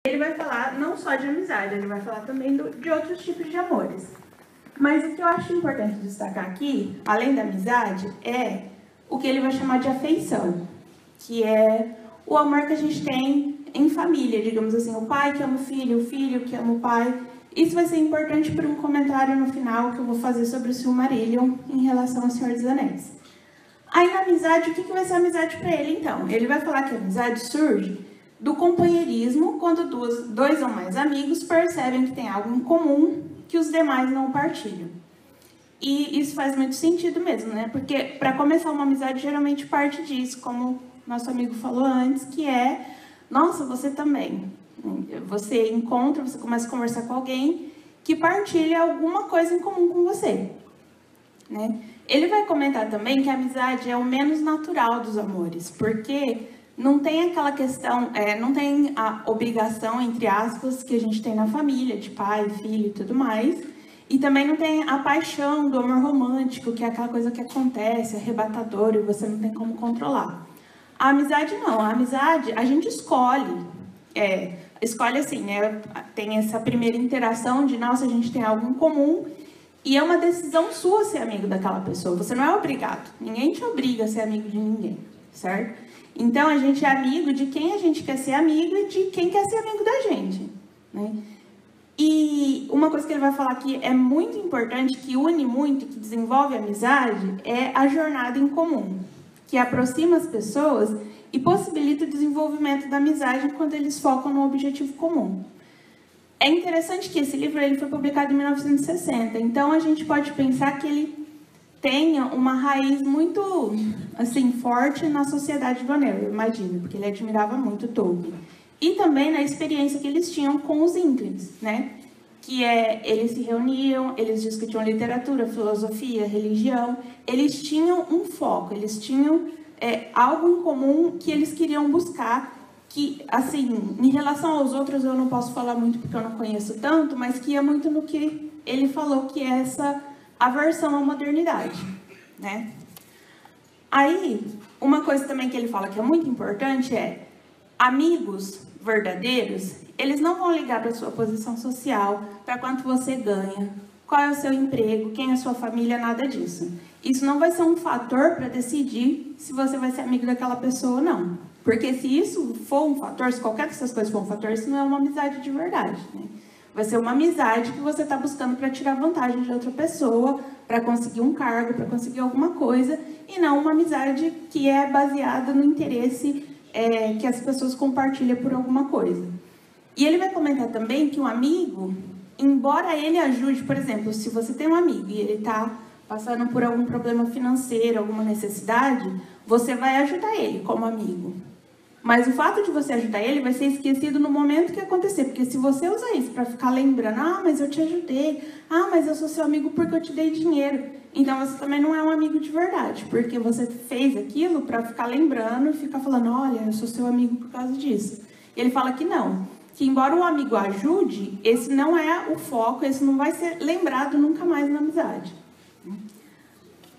Ele vai falar não só de amizade, ele vai falar também de outros tipos de amores. Mas o que eu acho importante destacar aqui, além da amizade, é o que ele vai chamar de afeição, que é o amor que a gente tem em família, digamos assim, o pai que ama o filho que ama o pai. Isso vai ser importante para um comentário no final que eu vou fazer sobre o Silmarillion em relação ao Senhor dos Anéis. Aí na amizade, o que vai ser amizade para ele então? Ele vai falar que a amizade surge do companheirismo, quando dois ou mais amigos percebem que tem algo em comum que os demais não partilham. E isso faz muito sentido mesmo, né? Porque para começar uma amizade geralmente parte disso, como nosso amigo falou antes, que é, nossa, você também. Você encontra, você começa a conversar com alguém que partilha alguma coisa em comum com você, né? Ele vai comentar também que a amizade é o menos natural dos amores, porque não tem aquela questão, não tem a obrigação, entre aspas, que a gente tem na família, de pai, filho e tudo mais. E também não tem a paixão do amor romântico, que é aquela coisa que acontece, arrebatadora, e você não tem como controlar. A amizade não, a amizade a gente escolhe. Escolhe assim, né? Tem essa primeira interação de, nossa, a gente tem algo em comum, e é uma decisão sua ser amigo daquela pessoa. Você não é obrigado, ninguém te obriga a ser amigo de ninguém, certo? Então, a gente é amigo de quem a gente quer ser amigo e de quem quer ser amigo da gente, né? E uma coisa que ele vai falar que é muito importante, que une muito, que desenvolve a amizade, é a jornada em comum, que aproxima as pessoas e possibilita o desenvolvimento da amizade quando eles focam no objetivo comum. É interessante que esse livro ele foi publicado em 1960, então a gente pode pensar que ele tenha uma raiz muito assim, forte na sociedade do anel, eu imagino, porque ele admirava muito Tolkien. E também na experiência que eles tinham com os Inklings, né? Que eles se reuniam, eles discutiam literatura, filosofia, religião, eles tinham um foco, eles tinham algo em comum que eles queriam buscar, que, assim, em relação aos outros eu não posso falar muito porque eu não conheço tanto, mas que é muito no que ele falou, que é essa aversão à modernidade, né? Aí, uma coisa também que ele fala que é muito importante é amigos verdadeiros, eles não vão ligar para a sua posição social, para quanto você ganha, qual é o seu emprego, quem é a sua família, nada disso. Isso não vai ser um fator para decidir se você vai ser amigo daquela pessoa ou não. Porque se isso for um fator, se qualquer dessas coisas for um fator, isso não é uma amizade de verdade, né? Vai ser uma amizade que você está buscando para tirar vantagem de outra pessoa, para conseguir um cargo, para conseguir alguma coisa, e não uma amizade que é baseada no interesse que as pessoas compartilham por alguma coisa. E ele vai comentar também que um amigo, embora ele ajude, por exemplo, se você tem um amigo e ele está passando por algum problema financeiro, alguma necessidade, você vai ajudar ele como amigo. Mas o fato de você ajudar ele vai ser esquecido no momento que acontecer. Porque se você usar isso para ficar lembrando, ah, mas eu te ajudei, ah, mas eu sou seu amigo porque eu te dei dinheiro, então você também não é um amigo de verdade. Porque você fez aquilo para ficar lembrando e ficar falando, olha, eu sou seu amigo por causa disso. E ele fala que não. Que embora o amigo ajude, esse não é o foco, esse não vai ser lembrado nunca mais na amizade.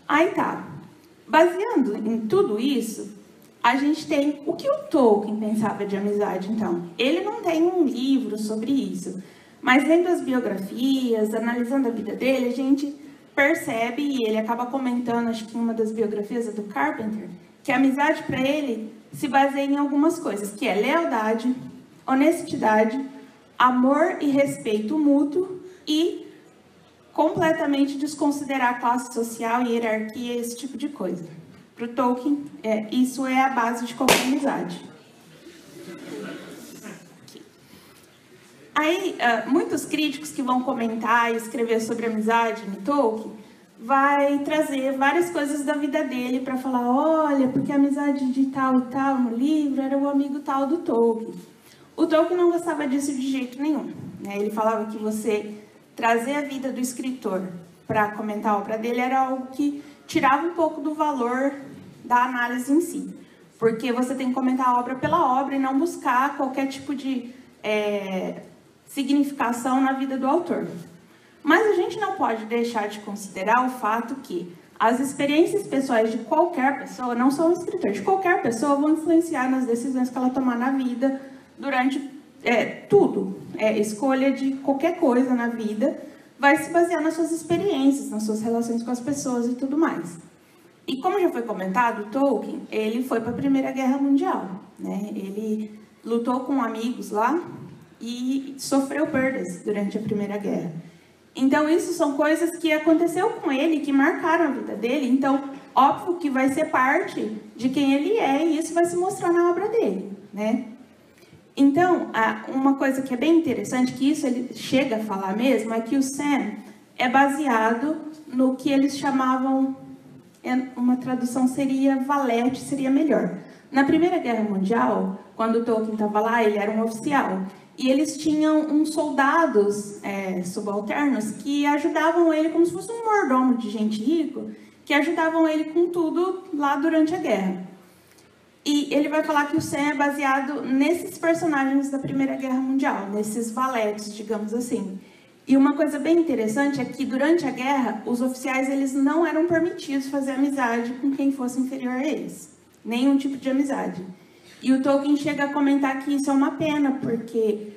Aí tá. Baseando em tudo isso, a gente tem o que o Tolkien pensava de amizade, então. Ele não tem um livro sobre isso, mas lendo as biografias, analisando a vida dele, a gente percebe, e ele acaba comentando, acho que em uma das biografias do Carpenter, que a amizade para ele se baseia em algumas coisas, que é lealdade, honestidade, amor e respeito mútuo e completamente desconsiderar a classe social e hierarquia, esse tipo de coisa. Para o Tolkien, isso é a base de qualquer amizade. Aí, muitos críticos que vão comentar e escrever sobre amizade no Tolkien vai trazer várias coisas da vida dele para falar, olha, porque a amizade de tal e tal no livro era o amigo tal do Tolkien. O Tolkien não gostava disso de jeito nenhum, né? Ele falava que você trazer a vida do escritor para comentar a obra dele era algo que tirava um pouco do valor da análise em si. Porque você tem que comentar a obra pela obra e não buscar qualquer tipo de significação na vida do autor. Mas a gente não pode deixar de considerar o fato que as experiências pessoais de qualquer pessoa, não só um escritor, de qualquer pessoa, vão influenciar nas decisões que ela tomar na vida durante tudo, escolha de qualquer coisa na vida, vai se basear nas suas experiências, nas suas relações com as pessoas e tudo mais. E como já foi comentado, Tolkien, ele foi para a Primeira Guerra Mundial, né? Ele lutou com amigos lá e sofreu perdas durante a Primeira Guerra. Então, isso são coisas que aconteceu com ele, que marcaram a vida dele. Então, óbvio que vai ser parte de quem ele é e isso vai se mostrar na obra dele, né? Então, uma coisa que é bem interessante, que isso ele chega a falar mesmo, é que o Sam é baseado no que eles chamavam, uma tradução seria valete, seria melhor. Na Primeira Guerra Mundial, quando o Tolkien estava lá, ele era um oficial, e eles tinham uns soldados subalternos que ajudavam ele, como se fosse um mordomo de gente rico, que ajudavam ele com tudo lá durante a guerra. E ele vai falar que o Sam é baseado nesses personagens da Primeira Guerra Mundial, nesses valetes, digamos assim. E uma coisa bem interessante é que durante a guerra, os oficiais eles não eram permitidos fazer amizade com quem fosse inferior a eles. Nenhum tipo de amizade. E o Tolkien chega a comentar que isso é uma pena, porque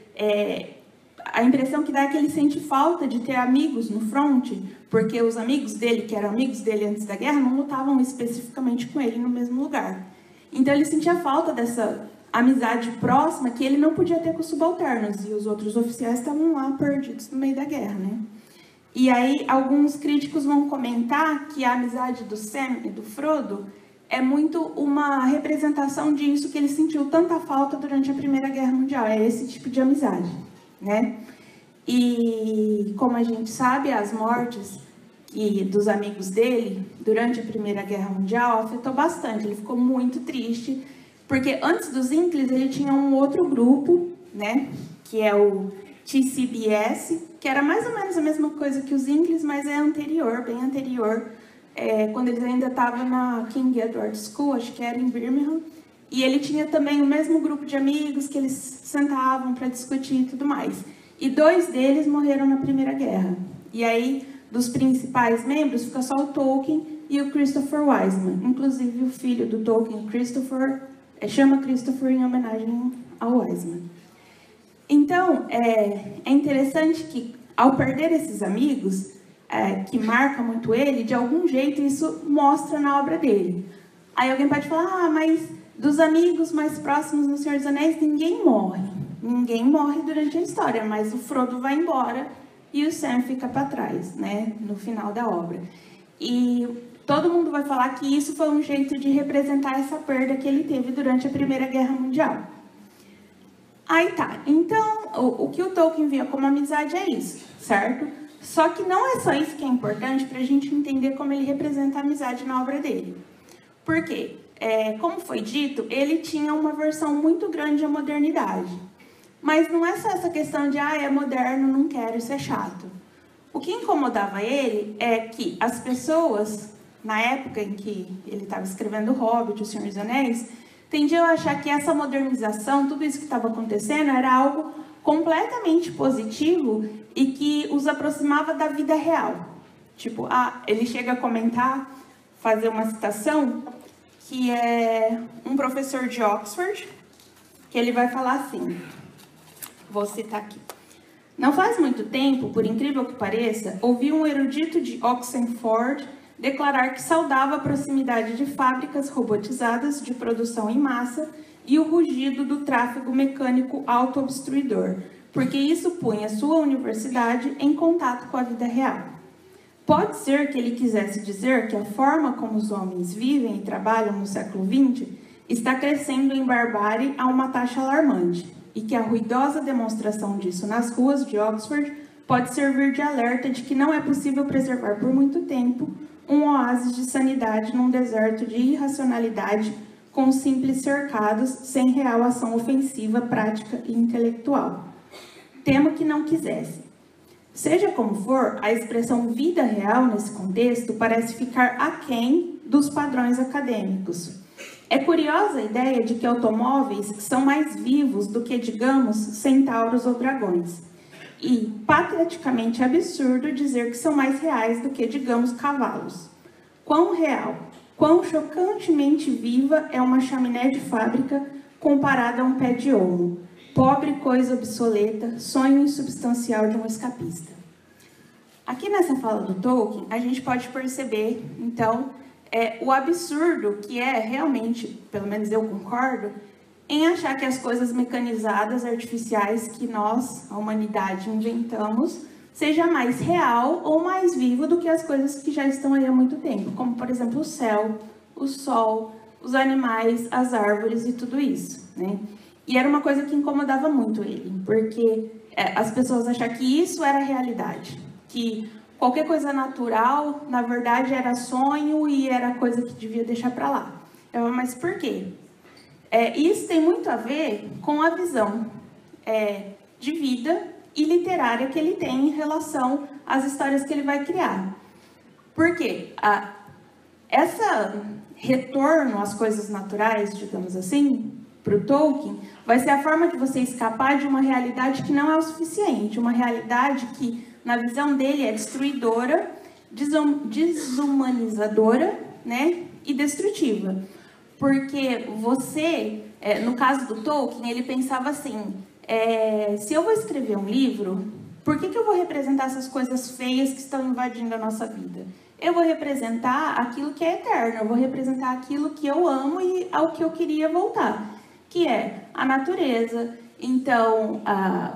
a impressão que dá é que ele sente falta de ter amigos no fronte, porque os amigos dele, que eram amigos dele antes da guerra, não lutavam especificamente com ele no mesmo lugar. Então ele sentia falta dessa amizade próxima que ele não podia ter com os subalternos, e os outros oficiais estavam lá perdidos no meio da guerra, né? E aí alguns críticos vão comentar que a amizade do Sam e do Frodo é muito uma representação disso que ele sentiu tanta falta durante a Primeira Guerra Mundial, é esse tipo de amizade, né? E como a gente sabe, as mortes dos amigos dele durante a Primeira Guerra Mundial afetou bastante, ele ficou muito triste, porque antes dos Inklings ele tinha um outro grupo, né, que é o TCBS, que era mais ou menos a mesma coisa que os Inklings, mas é anterior, bem anterior, quando eles ainda estavam na King Edward School, acho que era em Birmingham, e ele tinha também o mesmo grupo de amigos que eles sentavam para discutir e tudo mais. E 2 deles morreram na Primeira Guerra. E aí, dos principais membros, fica só o Tolkien e o Christopher Wiseman. Inclusive, o filho do Tolkien, Christopher, chama Christopher em homenagem ao Wiseman. Então, é interessante que, ao perder esses amigos, que marca muito ele, de algum jeito isso mostra na obra dele. Aí alguém pode falar, mas dos amigos mais próximos do Senhor dos Anéis, ninguém morre. Ninguém morre durante a história, mas o Frodo vai embora e o Sam fica para trás, né, no final da obra. E todo mundo vai falar que isso foi um jeito de representar essa perda que ele teve durante a Primeira Guerra Mundial. Aí tá, então o que o Tolkien via como amizade é isso, certo? Só que não é só isso que é importante para a gente entender como ele representa a amizade na obra dele. Por quê? Como foi dito, ele tinha uma versão muito grande da modernidade. Mas não é só essa questão de, é moderno, não quero, isso é chato. O que incomodava ele é que as pessoas, na época em que ele estava escrevendo O Hobbit, O Senhor dos Anéis, tendiam a achar que essa modernização, tudo isso que estava acontecendo, era algo completamente positivo e que os aproximava da vida real. Tipo, ele chega a comentar, fazer uma citação, que é um professor de Oxford, que ele vai falar assim, vou citar aqui. Não faz muito tempo, por incrível que pareça, ouvi um erudito de Oxenford declarar que saudava a proximidade de fábricas robotizadas de produção em massa e o rugido do tráfego mecânico autoobstruidor, porque isso punha sua universidade em contato com a vida real. Pode ser que ele quisesse dizer que a forma como os homens vivem e trabalham no século XX está crescendo em barbárie a uma taxa alarmante, e que a ruidosa demonstração disso nas ruas de Oxford pode servir de alerta de que não é possível preservar por muito tempo um oásis de sanidade num deserto de irracionalidade com simples cercados, sem real ação ofensiva, prática e intelectual. Temo que não quisesse. Seja como for, a expressão vida real nesse contexto parece ficar aquém dos padrões acadêmicos. É curiosa a ideia de que automóveis são mais vivos do que, digamos, centauros ou dragões. E pateticamente absurdo dizer que são mais reais do que, digamos, cavalos. Quão real, quão chocantemente viva é uma chaminé de fábrica comparada a um pé de olmo. pobre coisa obsoleta, sonho insubstancial de um escapista. Aqui nessa fala do Tolkien, a gente pode perceber, então, o absurdo que é realmente, pelo menos eu concordo, em achar que as coisas mecanizadas, artificiais que nós, a humanidade, inventamos, seja mais real ou mais vivo do que as coisas que já estão aí há muito tempo, como, por exemplo, o céu, o sol, os animais, as árvores e tudo isso, né? E era uma coisa que incomodava muito ele, porque as pessoas achavam que isso era a realidade, que qualquer coisa natural, na verdade, era sonho e era coisa que devia deixar para lá. Mas por quê? Isso tem muito a ver com a visão de vida e literária que ele tem em relação às histórias que ele vai criar. Por quê? Essa retorno às coisas naturais, digamos assim, para o Tolkien, vai ser a forma de você escapar de uma realidade que não é o suficiente, uma realidade que, na visão dele, é destruidora, desumanizadora, né, e destrutiva. Porque você, no caso do Tolkien, ele pensava assim, se eu vou escrever um livro, por que eu vou representar essas coisas feias que estão invadindo a nossa vida? Eu vou representar aquilo que é eterno, eu vou representar aquilo que eu amo e ao que eu queria voltar, que é a natureza. Então,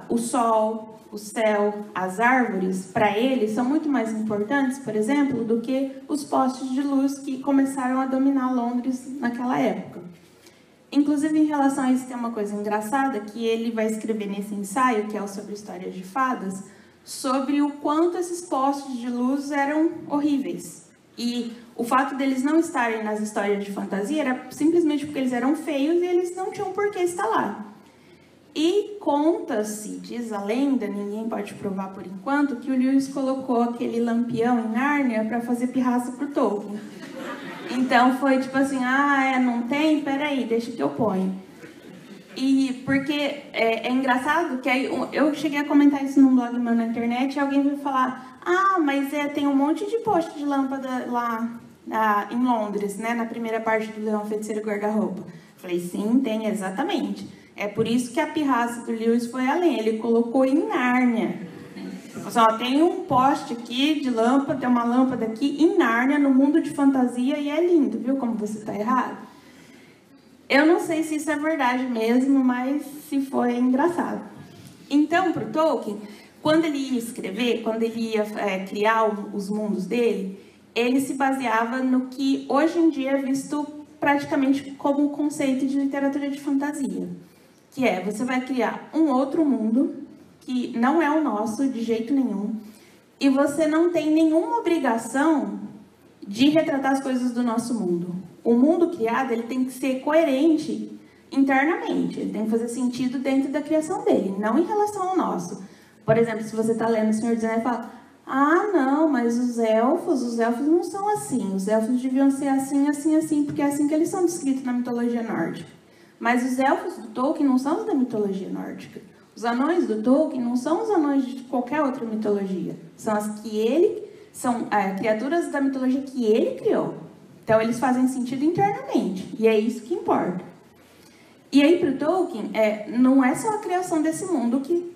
o sol, o céu, as árvores, para ele, são muito mais importantes, por exemplo, do que os postes de luz que começaram a dominar Londres naquela época. Inclusive, em relação a isso, tem uma coisa engraçada que ele vai escrever nesse ensaio, que é o sobre histórias de fadas, sobre o quanto esses postes de luz eram horríveis. E o fato deles não estarem nas histórias de fantasia era simplesmente porque eles eram feios e eles não tinham por que estar lá. E conta-se, diz a lenda, ninguém pode provar por enquanto, que o Lewis colocou aquele lampião em Nárnia para fazer pirraça pro Tolkien. Então foi tipo assim, não tem? Peraí, deixa que eu ponho. E porque é engraçado que aí eu cheguei a comentar isso num blog meu na internet e alguém veio falar, mas tem um monte de poste de lâmpada lá em Londres, né, na primeira parte do Leão, Feiticeiro e Guarda-Roupa. Falei, sim, tem, exatamente. É por isso que a pirraça do Lewis foi além, ele colocou em Nárnia. Tem um poste aqui de lâmpada, tem uma lâmpada aqui em Nárnia, no mundo de fantasia, e é lindo, viu como você está errado? Eu não sei se isso é verdade mesmo, mas se for, é engraçado. Então, para o Tolkien, quando ele ia escrever, quando ele ia criar os mundos dele, ele se baseava no que hoje em dia é visto praticamente como o conceito de literatura de fantasia. Que você vai criar um outro mundo, que não é o nosso de jeito nenhum, e você não tem nenhuma obrigação de retratar as coisas do nosso mundo. O mundo criado, ele tem que ser coerente internamente, ele tem que fazer sentido dentro da criação dele, não em relação ao nosso. Por exemplo, se você está lendo O Senhor dos Anéis e fala, não, mas os elfos não são assim, os elfos deviam ser assim, assim, assim, porque é assim que eles são descritos na mitologia nórdica. Mas os elfos do Tolkien não são os da mitologia nórdica. Os anões do Tolkien não são os anões de qualquer outra mitologia. São são criaturas da mitologia que ele criou. Então, eles fazem sentido internamente. E é isso que importa. E aí, para o Tolkien, não é só a criação desse mundo que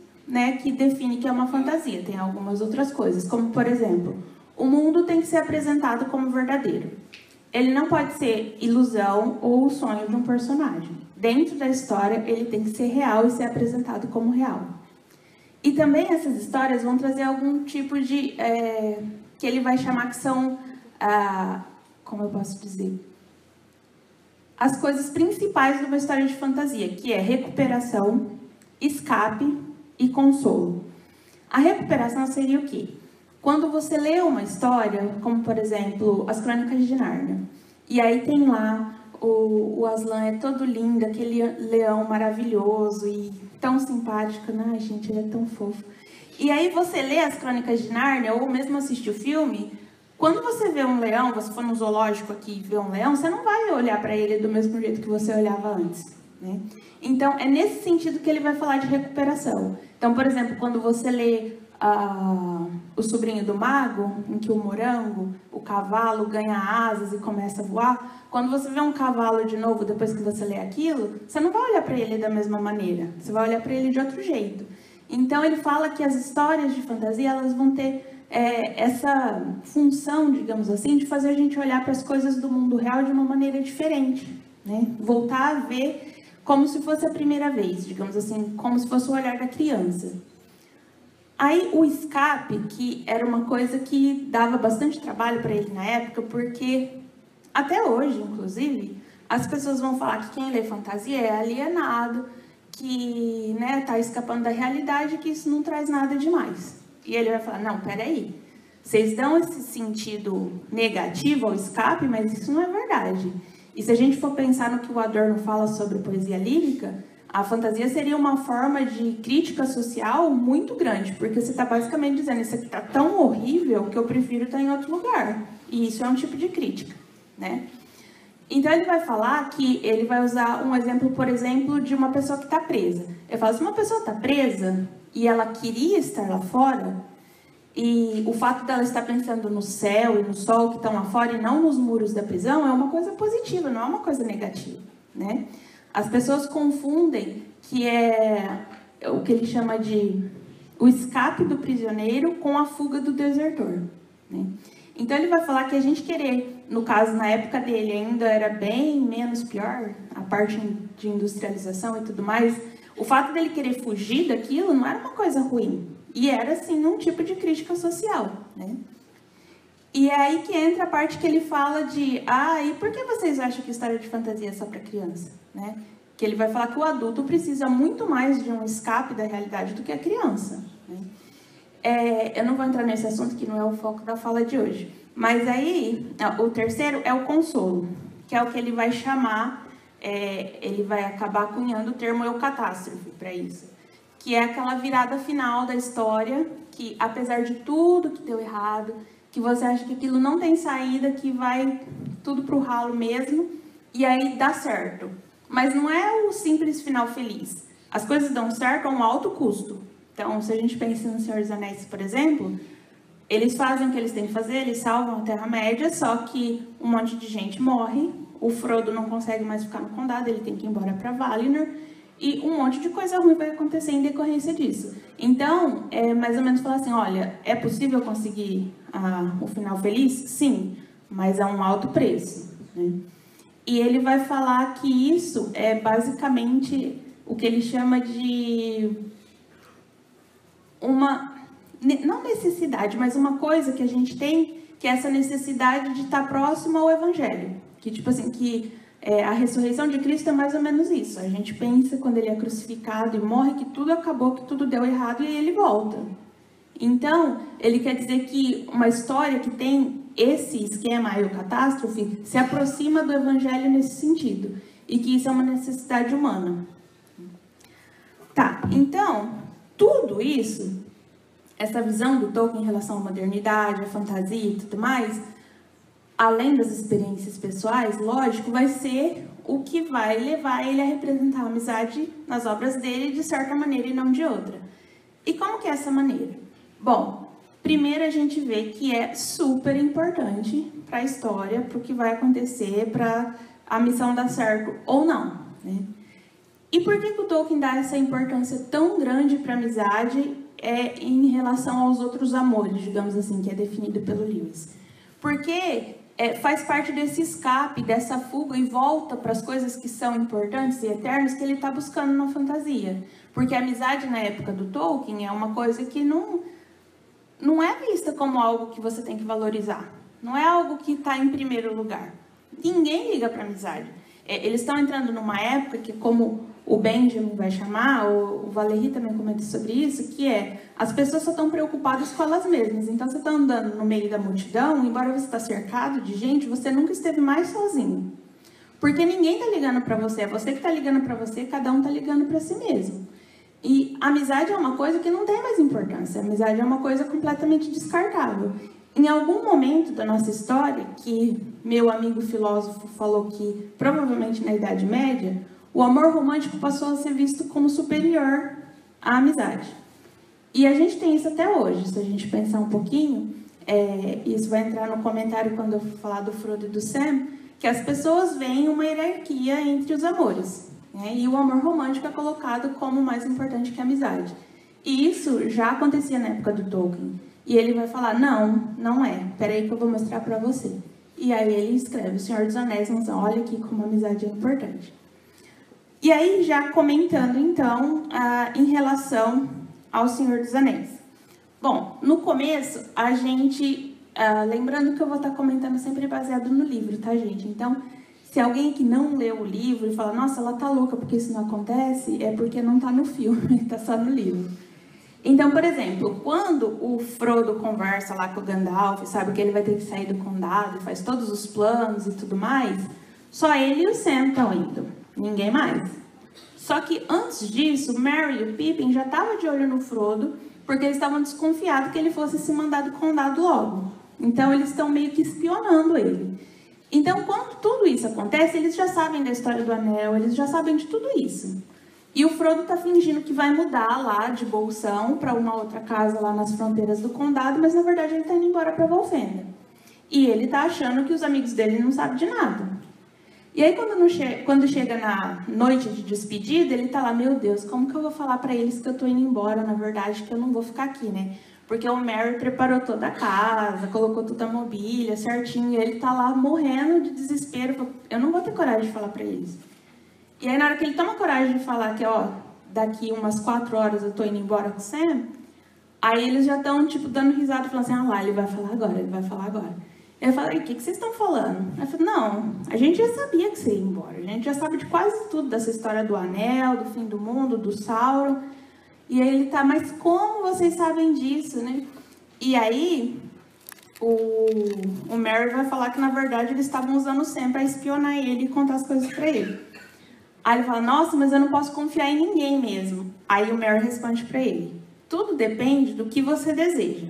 define que é uma fantasia. Tem algumas outras coisas. Como, por exemplo, o mundo tem que ser apresentado como verdadeiro. Ele não pode ser ilusão ou o sonho de um personagem. Dentro da história, ele tem que ser real e ser apresentado como real. E também essas histórias vão trazer algum tipo de... que ele vai chamar que são... como eu posso dizer? As coisas principais de uma história de fantasia, que é recuperação, escape e consolo. A recuperação seria o quê? Quando você lê uma história, como, por exemplo, As Crônicas de Nárnia, e aí tem lá... O Aslan é todo lindo, aquele leão maravilhoso e tão simpático, né? Gente, ele é tão fofo. E aí você lê As Crônicas de Nárnia, ou mesmo assiste o filme, quando você vê um leão, você for no zoológico aqui e vê um leão, você não vai olhar para ele do mesmo jeito que você olhava antes, né? Então, é nesse sentido que ele vai falar de recuperação. Então, por exemplo, quando você lê O Sobrinho do Mago, em que o morango, o cavalo, ganha asas e começa a voar. Quando você vê um cavalo de novo, depois que você lê aquilo, você não vai olhar para ele da mesma maneira, você vai olhar para ele de outro jeito. Então ele fala que as histórias de fantasia, elas vão ter essa função, digamos assim, de fazer a gente olhar para as coisas do mundo real de uma maneira diferente, né? Voltar a ver como se fosse a primeira vez, digamos assim, como se fosse o olhar da criança. Aí o escape, que era uma coisa que dava bastante trabalho para ele na época, porque até hoje, inclusive, as pessoas vão falar que quem lê fantasia é alienado, que tá escapando da realidade, que isso não traz nada demais. E ele vai falar, não, peraí, vocês dão esse sentido negativo ao escape, mas isso não é verdade. E se a gente for pensar no que o Adorno fala sobre poesia lírica, a fantasia seria uma forma de crítica social muito grande, porque você está basicamente dizendo, isso aqui está tão horrível que eu prefiro estar em outro lugar. E isso é um tipo de crítica, né? Então ele vai falar que ele vai usar um exemplo, por exemplo, de uma pessoa que está presa. Ele fala, se uma pessoa está presa e ela queria estar lá fora, e o fato dela estar pensando no céu e no sol que estão lá fora e não nos muros da prisão é uma coisa positiva, não é uma coisa negativa, né? As pessoas confundem que é o que ele chama de o escape do prisioneiro com a fuga do desertor, né? Então ele vai falar que a gente querer, no caso, na época dele ainda era bem menos pior, a parte de industrialização e tudo mais, o fato dele querer fugir daquilo não era uma coisa ruim, e era, sim, um tipo de crítica social, né? E é aí que entra a parte que ele fala de, e por que vocês acham que história de fantasia é só para criança, né? Que ele vai falar que o adulto precisa muito mais de um escape da realidade do que a criança, né? Eu não vou entrar nesse assunto, que não é o foco da fala de hoje. Mas aí, o terceiro é o consolo, que é o que ele vai chamar, ele vai acabar cunhando o termo eucatástrofe para isso, que é aquela virada final da história, que apesar de tudo que deu errado, que você acha que aquilo não tem saída, que vai tudo para o ralo mesmo, e aí dá certo. Mas não é o simples final feliz. As coisas dão certo a um alto custo. Então, se a gente pensa no Senhor dos Anéis, por exemplo, eles fazem o que eles têm que fazer, eles salvam a Terra-média, só que um monte de gente morre, o Frodo não consegue mais ficar no condado, ele tem que ir embora para Valinor, e um monte de coisa ruim vai acontecer em decorrência disso. Então, mais ou menos falar assim, olha, é possível conseguir o final feliz? Sim, mas a um alto preço, né? E ele vai falar que isso é basicamente o que ele chama de uma, não necessidade, mas uma coisa que a gente tem, que é essa necessidade de estar próximo ao Evangelho. Que, tipo assim, que a ressurreição de Cristo é mais ou menos isso. A gente pensa, quando ele é crucificado e morre, que tudo acabou, que tudo deu errado, e aí ele volta. Então, ele quer dizer que uma história que tem esse esquema, a catástrofe, se aproxima do Evangelho nesse sentido. E que isso é uma necessidade humana. Tá, então, tudo isso, essa visão do Tolkien em relação à modernidade, à fantasia e tudo mais, além das experiências pessoais, lógico, vai ser o que vai levar ele a representar a amizade nas obras dele de certa maneira e não de outra. E como que é essa maneira? Bom, primeiro a gente vê que é super importante para a história, para o que vai acontecer, para a missão dar certo ou não, né? E por que o Tolkien dá essa importância tão grande para a amizade em relação aos outros amores, digamos assim, que é definido pelo Lewis? Porque faz parte desse escape, dessa fuga e volta para as coisas que são importantes e eternas que ele está buscando na fantasia. Porque a amizade na época do Tolkien é uma coisa que não é vista como algo que você tem que valorizar. Não é algo que está em primeiro lugar. Ninguém liga para a amizade. Eles estão entrando numa época que, como o Benjamin vai chamar, o Valéry também comenta sobre isso, que as pessoas só estão preocupadas com elas mesmas. Então, você está andando no meio da multidão, embora você está cercado de gente, você nunca esteve mais sozinho. Porque ninguém está ligando para você, é você que está ligando para você, cada um está ligando para si mesmo. E a amizade é uma coisa que não tem mais importância, a amizade é uma coisa completamente descartável. Em algum momento da nossa história, que meu amigo filósofo falou que provavelmente na Idade Média, o amor romântico passou a ser visto como superior à amizade. E a gente tem isso até hoje, se a gente pensar um pouquinho, isso vai entrar no comentário quando eu falar do Frodo e do Sam, que as pessoas veem uma hierarquia entre os amores, né? E o amor romântico é colocado como mais importante que a amizade. E isso já acontecia na época do Tolkien. E ele vai falar, não é, peraí que eu vou mostrar para você. E aí ele escreve, o Senhor dos Anéis, então, olha aqui como a amizade é importante. E aí, já comentando, então, em relação ao Senhor dos Anéis. Bom, no começo, a gente... lembrando que eu vou estar comentando sempre baseado no livro, tá, gente? Então, se alguém que não leu o livro e fala, nossa, ela tá louca porque isso não acontece, é porque não tá no filme, tá só no livro. Então, por exemplo, quando o Frodo conversa lá com o Gandalf, sabe que ele vai ter que sair do condado, faz todos os planos e tudo mais, só ele e o Sam estão indo, ninguém mais. Só que antes disso, Merry e o Pippin já estavam de olho no Frodo, porque eles estavam desconfiados que ele fosse se mandar do condado logo. Então, eles estão meio que espionando ele. Então, quando tudo isso acontece, eles já sabem da história do Anel, eles já sabem de tudo isso. E o Frodo está fingindo que vai mudar lá de Bolsão para uma outra casa lá nas fronteiras do condado, mas na verdade ele está indo embora para Valfenda. E ele está achando que os amigos dele não sabem de nada. E aí quando chega na noite de despedida, ele está lá, meu Deus, como que eu vou falar para eles que eu estou indo embora, na verdade, que eu não vou ficar aqui, né? Porque o Merry preparou toda a casa, colocou toda a mobília certinho, e ele está lá morrendo de desespero, eu não vou ter coragem de falar para eles. E aí, na hora que ele toma coragem de falar que, daqui umas 4 horas eu tô indo embora com o Sam, aí eles já estão, tipo, dando risada, falando assim, lá, ele vai falar agora, ele vai falar agora. Eu falei, o que vocês estão falando? Eu falei, não, a gente já sabia que você ia embora, a gente já sabe de quase tudo dessa história do Anel, do fim do mundo, do Sauron. E aí ele tá, mas como vocês sabem disso, né? E aí, o Merry vai falar que, na verdade, eles estavam usando o Sam para espionar ele e contar as coisas para ele. Aí ele fala, nossa, mas eu não posso confiar em ninguém mesmo. Aí o Merry responde para ele, tudo depende do que você deseja.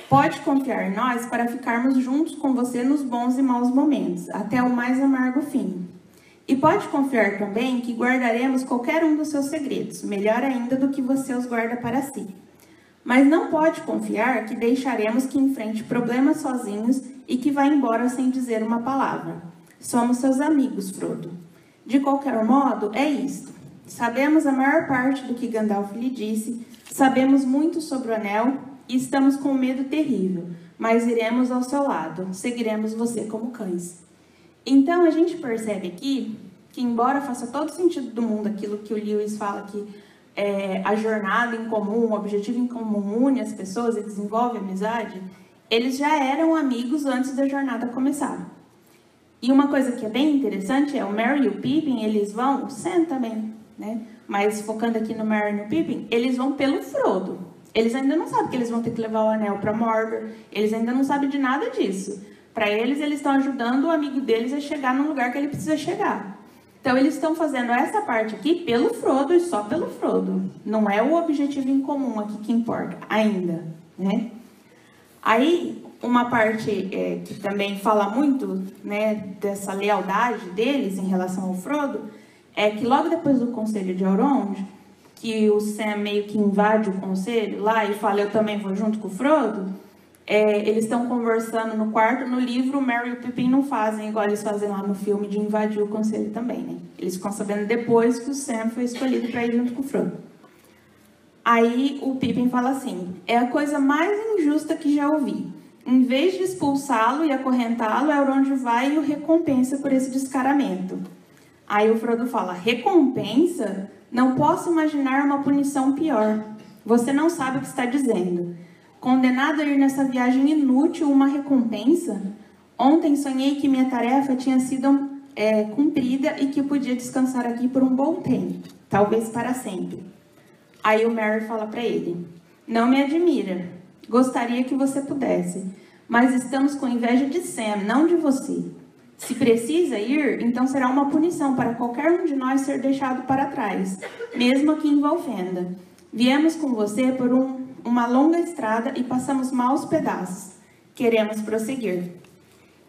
Pode confiar em nós para ficarmos juntos com você nos bons e maus momentos, até o mais amargo fim. E pode confiar também que guardaremos qualquer um dos seus segredos, melhor ainda do que você os guarda para si. Mas não pode confiar que deixaremos que enfrente problemas sozinhos e que vá embora sem dizer uma palavra. Somos seus amigos, Frodo. De qualquer modo, é isto. Sabemos a maior parte do que Gandalf lhe disse, sabemos muito sobre o Anel e estamos com um medo terrível, mas iremos ao seu lado, seguiremos você como cães. Então, a gente percebe aqui que, embora faça todo sentido do mundo aquilo que o Lewis fala que a jornada em comum, o objetivo em comum une as pessoas e desenvolve amizade, eles já eram amigos antes da jornada começar. E uma coisa que é bem interessante é o Merry e o Pippin, eles vão, o Sam também, né? Mas focando aqui no Merry e no Pippin, eles vão pelo Frodo. Eles ainda não sabem que eles vão ter que levar o anel para Mordor, eles ainda não sabem de nada disso. Para eles estão ajudando o amigo deles a chegar no lugar que ele precisa chegar. Então eles estão fazendo essa parte aqui pelo Frodo e só pelo Frodo. Não é o objetivo em comum aqui que importa, ainda, né? Aí, uma parte que também fala muito, né, dessa lealdade deles em relação ao Frodo, é que logo depois do Conselho de Elrond, que o Sam meio que invade o conselho lá e fala, eu também vou junto com o Frodo, eles estão conversando no quarto, no livro o Merry e o Pippin não fazem igual eles fazem lá no filme de invadir o conselho também, né? Eles ficam sabendo depois que o Sam foi escolhido para ir junto com o Frodo. Aí o Pippin fala assim, é a coisa mais injusta que já ouvi. Em vez de expulsá-lo e acorrentá-lo, Elrond vai e o recompensa por esse descaramento. Aí o Frodo fala, recompensa? Não posso imaginar uma punição pior. Você não sabe o que está dizendo. Condenado a ir nessa viagem inútil, uma recompensa? Ontem sonhei que minha tarefa tinha sido cumprida e que eu podia descansar aqui por um bom tempo, talvez para sempre. Aí o Merry fala para ele, não me admira, gostaria que você pudesse, mas estamos com inveja de Sam, não de você. Se precisa ir, então será uma punição para qualquer um de nós ser deixado para trás, mesmo aqui em Valfenda. Viemos com você por uma longa estrada e passamos maus pedaços. Queremos prosseguir.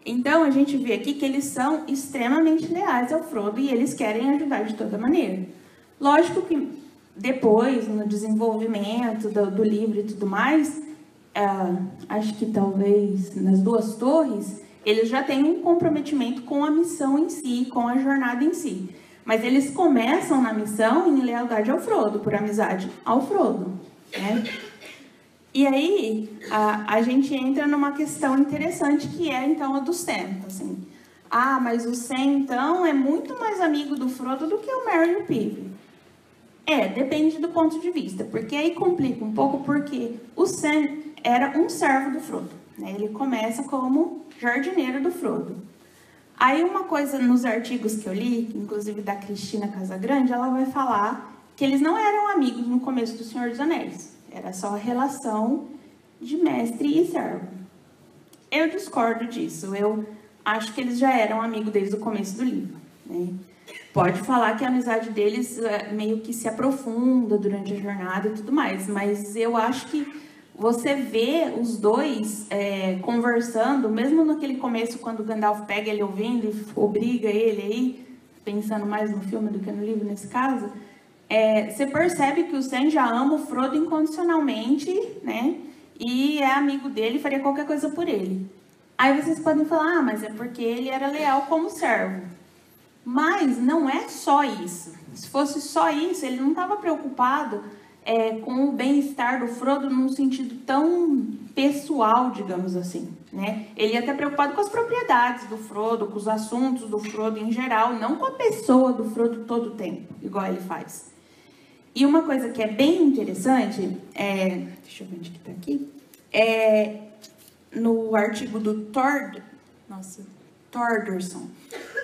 Então, a gente vê aqui que eles são extremamente leais ao Frodo e eles querem ajudar de toda maneira. Lógico que depois, no desenvolvimento do livro e tudo mais, acho que talvez nas Duas Torres, eles já têm um comprometimento com a missão em si, com a jornada em si. Mas eles começam na missão em lealdade ao Frodo, por amizade ao Frodo, né? E aí, a gente entra numa questão interessante, que é, então, a do Sam, assim. Ah, mas o Sam, então, é muito mais amigo do Frodo do que o Merry e o Pippin. Depende do ponto de vista, porque aí complica um pouco, porque o Sam era um servo do Frodo, né? Ele começa como jardineiro do Frodo. Aí uma coisa nos artigos que eu li, inclusive da Cristina Casagrande, ela vai falar que eles não eram amigos no começo do Senhor dos Anéis. Era só a relação de mestre e servo. Eu discordo disso. Eu acho que eles já eram amigos desde o começo do livro, né? Pode falar que a amizade deles meio que se aprofunda durante a jornada e tudo mais, mas eu acho que você vê os dois conversando, mesmo naquele começo, quando o Gandalf pega ele ouvindo e obriga ele aí, pensando mais no filme do que no livro nesse caso, você percebe que o Sam já ama o Frodo incondicionalmente, né? E é amigo dele, faria qualquer coisa por ele. Aí vocês podem falar, mas é porque ele era leal como servo. Mas não é só isso. Se fosse só isso, ele não estava preocupado com o bem-estar do Frodo num sentido tão pessoal, digamos assim, né? Ele ia estar preocupado com as propriedades do Frodo, com os assuntos do Frodo em geral, não com a pessoa do Frodo todo o tempo, igual ele faz. E uma coisa que é bem interessante, deixa eu ver onde que tá aqui, no artigo do Thordarson,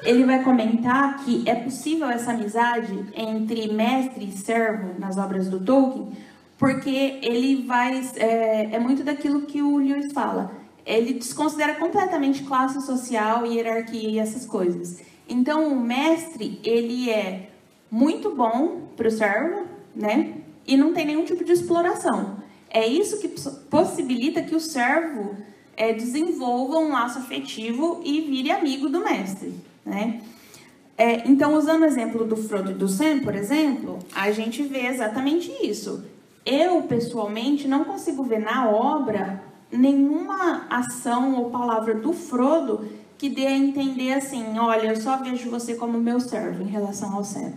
ele vai comentar que é possível essa amizade entre mestre e servo nas obras do Tolkien, porque ele vai, é muito daquilo que o Lewis fala, ele desconsidera completamente classe social, hierarquia e essas coisas. Então, o mestre, ele é muito bom para o servo, né? E não tem nenhum tipo de exploração. É isso que possibilita que o servo desenvolva um laço afetivo e vire amigo do mestre, né? Então, usando o exemplo do Frodo e do Sam, por exemplo, a gente vê exatamente isso. Eu, pessoalmente, não consigo ver na obra nenhuma ação ou palavra do Frodo que dê a entender assim, olha, eu só vejo você como meu servo em relação ao Sam.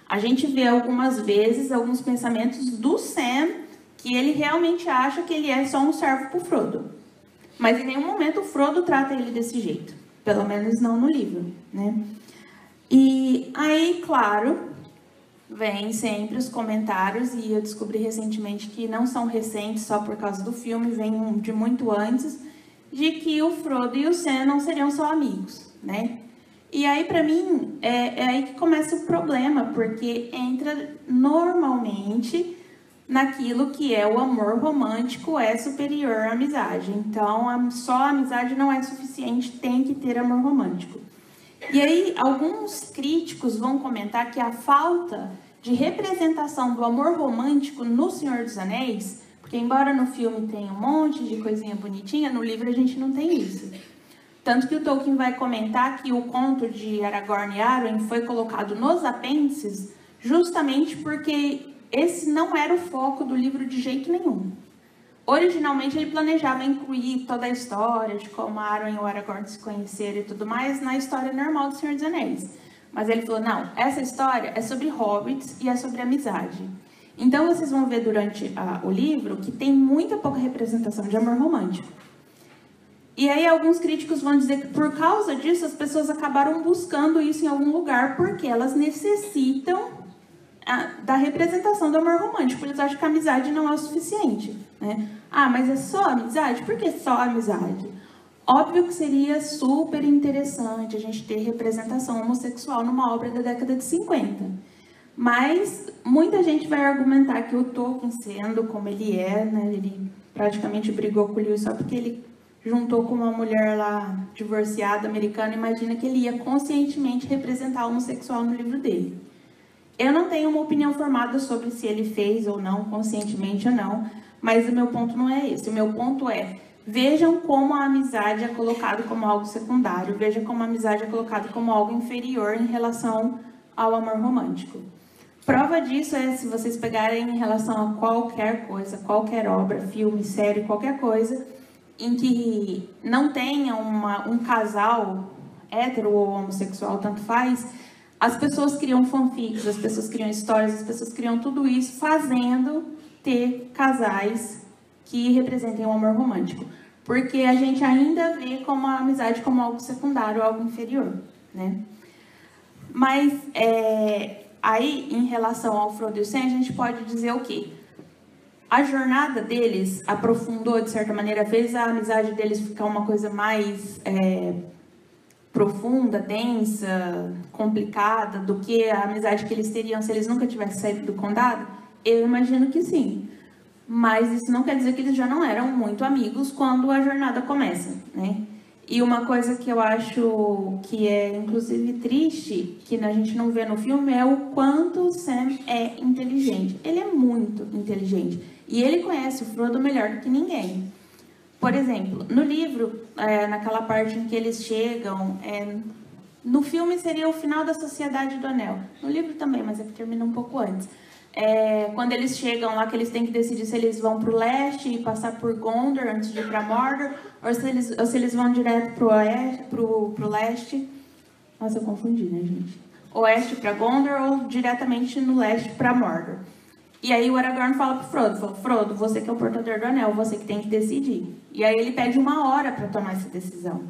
A gente vê algumas vezes alguns pensamentos do Sam que ele realmente acha que ele é só um servo para o Frodo. Mas em nenhum momento o Frodo trata ele desse jeito. Pelo menos não no livro, né? E aí, claro, vem sempre os comentários, e eu descobri recentemente que não são recentes só por causa do filme, vem de muito antes, de que o Frodo e o Sam não seriam só amigos, né? E aí, pra mim, é aí que começa o problema, porque entra normalmente naquilo que é o amor romântico é superior à amizade. Então, só a amizade não é suficiente, tem que ter amor romântico. E aí, alguns críticos vão comentar que a falta de representação do amor romântico no Senhor dos Anéis, porque embora no filme tenha um monte de coisinha bonitinha, no livro a gente não tem isso. Tanto que o Tolkien vai comentar que o conto de Aragorn e Arwen foi colocado nos apêndices justamente porque esse não era o foco do livro de jeito nenhum. Originalmente ele planejava incluir toda a história de como Arwen e o Aragorn se conheceram e tudo mais na história normal do Senhor dos Anéis. Mas ele falou, não, essa história é sobre hobbits e é sobre amizade. Então vocês vão ver durante o livro que tem muita pouca representação de amor romântico. E aí alguns críticos vão dizer que por causa disso as pessoas acabaram buscando isso em algum lugar porque elas necessitam da representação do amor romântico. Eles acham que a amizade não é o suficiente, né? Ah, mas é só amizade? Por que só amizade? Óbvio que seria super interessante a gente ter representação homossexual numa obra da década de 50. Mas muita gente vai argumentar que o Tolkien, sendo como ele é, né, ele praticamente brigou com o Lewis só porque ele juntou com uma mulher lá divorciada americana, imagina que ele ia conscientemente representar o homossexual no livro dele. Eu não tenho uma opinião formada sobre se ele fez ou não, conscientemente ou não, mas o meu ponto não é esse. O meu ponto é, vejam como a amizade é colocada como algo secundário, vejam como a amizade é colocada como algo inferior em relação ao amor romântico. Prova disso é se vocês pegarem em relação a qualquer coisa, qualquer obra, filme, série, qualquer coisa, em que não tenha um casal hétero ou homossexual, tanto faz, as pessoas criam fanfics, as pessoas criam histórias, as pessoas criam tudo isso fazendo ter casais que representem o amor romântico. Porque a gente ainda vê como a amizade como algo secundário, algo inferior, né? Mas, aí, em relação ao Frodo e o Sam, a gente pode dizer o quê? A jornada deles aprofundou, de certa maneira, fez a amizade deles ficar uma coisa mais profunda, densa, complicada, do que a amizade que eles teriam se eles nunca tivessem saído do condado? Eu imagino que sim. Mas isso não quer dizer que eles já não eram muito amigos quando a jornada começa, né? E uma coisa que eu acho que é, inclusive, triste, que a gente não vê no filme, é o quanto o Sam é inteligente. Ele é muito inteligente. E ele conhece o Frodo melhor do que ninguém. Por exemplo, no livro, naquela parte em que eles chegam... no filme seria o final da Sociedade do Anel. No livro também, mas é que termina um pouco antes. Quando eles chegam lá, que eles têm que decidir se eles vão para o leste e passar por Gondor antes de ir para Mordor, ou se eles vão direto para o leste. Nossa, eu confundi, né, gente? Oeste para Gondor ou diretamente no leste para Mordor. E aí o Aragorn fala pro Frodo, Frodo, você que é o portador do anel, você que tem que decidir. E aí ele pede 1 hora para tomar essa decisão.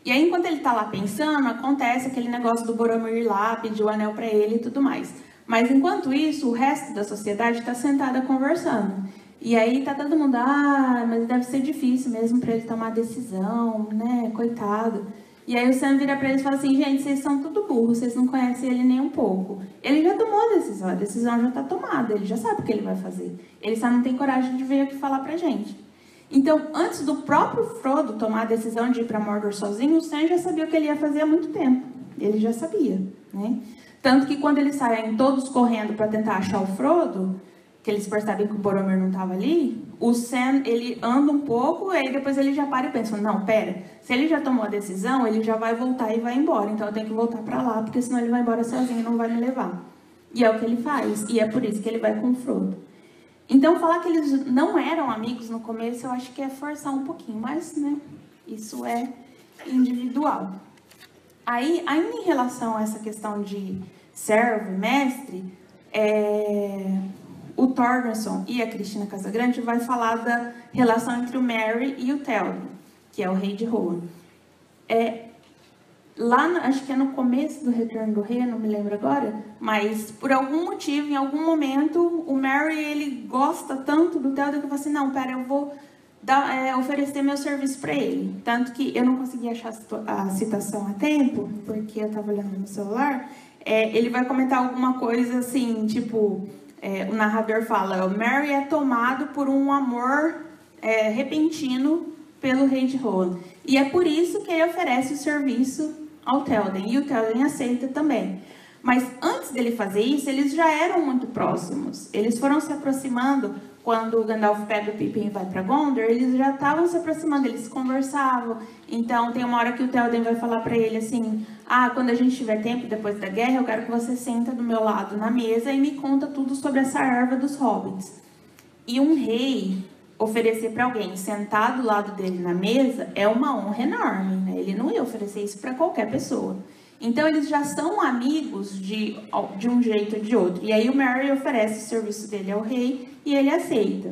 E aí, enquanto ele está lá pensando, acontece aquele negócio do Boromir ir lá, pedir o anel para ele e tudo mais. Mas, enquanto isso, o resto da sociedade está sentada conversando. E aí tá todo mundo, mas deve ser difícil mesmo para ele tomar a decisão, né, coitado. E aí o Sam vira para eles e fala assim, gente, vocês são tudo burros, vocês não conhecem ele nem um pouco. Ele já tomou a decisão já está tomada, ele já sabe o que ele vai fazer. Ele só não tem coragem de vir aqui falar pra gente. Então, antes do próprio Frodo tomar a decisão de ir para Mordor sozinho, o Sam já sabia o que ele ia fazer há muito tempo. Ele já sabia, né? Tanto que quando eles saem todos correndo para tentar achar o Frodo, que eles percebem que o Boromir não estava ali, o Sam, ele anda um pouco, e aí depois ele já para e pensa, não, pera, se ele já tomou a decisão, ele já vai voltar e vai embora, então eu tenho que voltar para lá, porque senão ele vai embora sozinho e não vai me levar. E é o que ele faz, e é por isso que ele vai com o Frodo. Então, falar que eles não eram amigos no começo, eu acho que é forçar um pouquinho, mas, né, isso é individual. Aí, ainda em relação a essa questão de servo e mestre, o Thorgerson e a Cristina Casagrande vai falar da relação entre o Merry e o Théoden, que é o rei de Rohan. Lá, acho que é no começo do Retorno do Rei, não me lembro agora, mas por algum motivo, em algum momento, o Merry, ele gosta tanto do Théoden que eu falo assim, não, pera, eu vou oferecer meu serviço para ele. Tanto que eu não consegui achar a citação a tempo, porque eu estava olhando no celular. Ele vai comentar alguma coisa assim, tipo, o narrador fala, o Merry é tomado por um amor repentino pelo rei de Rohan. E é por isso que ele oferece o serviço ao Théoden, e o Théoden aceita também. Mas antes dele fazer isso, eles já eram muito próximos. Eles foram se aproximando, quando o Gandalf pega o Pippin e vai para Gondor, eles já estavam se aproximando, eles conversavam. Então, tem uma hora que o Théoden vai falar para ele assim, quando a gente tiver tempo, depois da guerra, eu quero que você senta do meu lado na mesa e me conta tudo sobre essa erva dos hobbits. E um rei oferecer para alguém sentar do lado dele na mesa é uma honra enorme, né? Ele não ia oferecer isso para qualquer pessoa. Então, eles já são amigos de um jeito ou de outro. E aí o Merry oferece o serviço dele ao rei e ele aceita.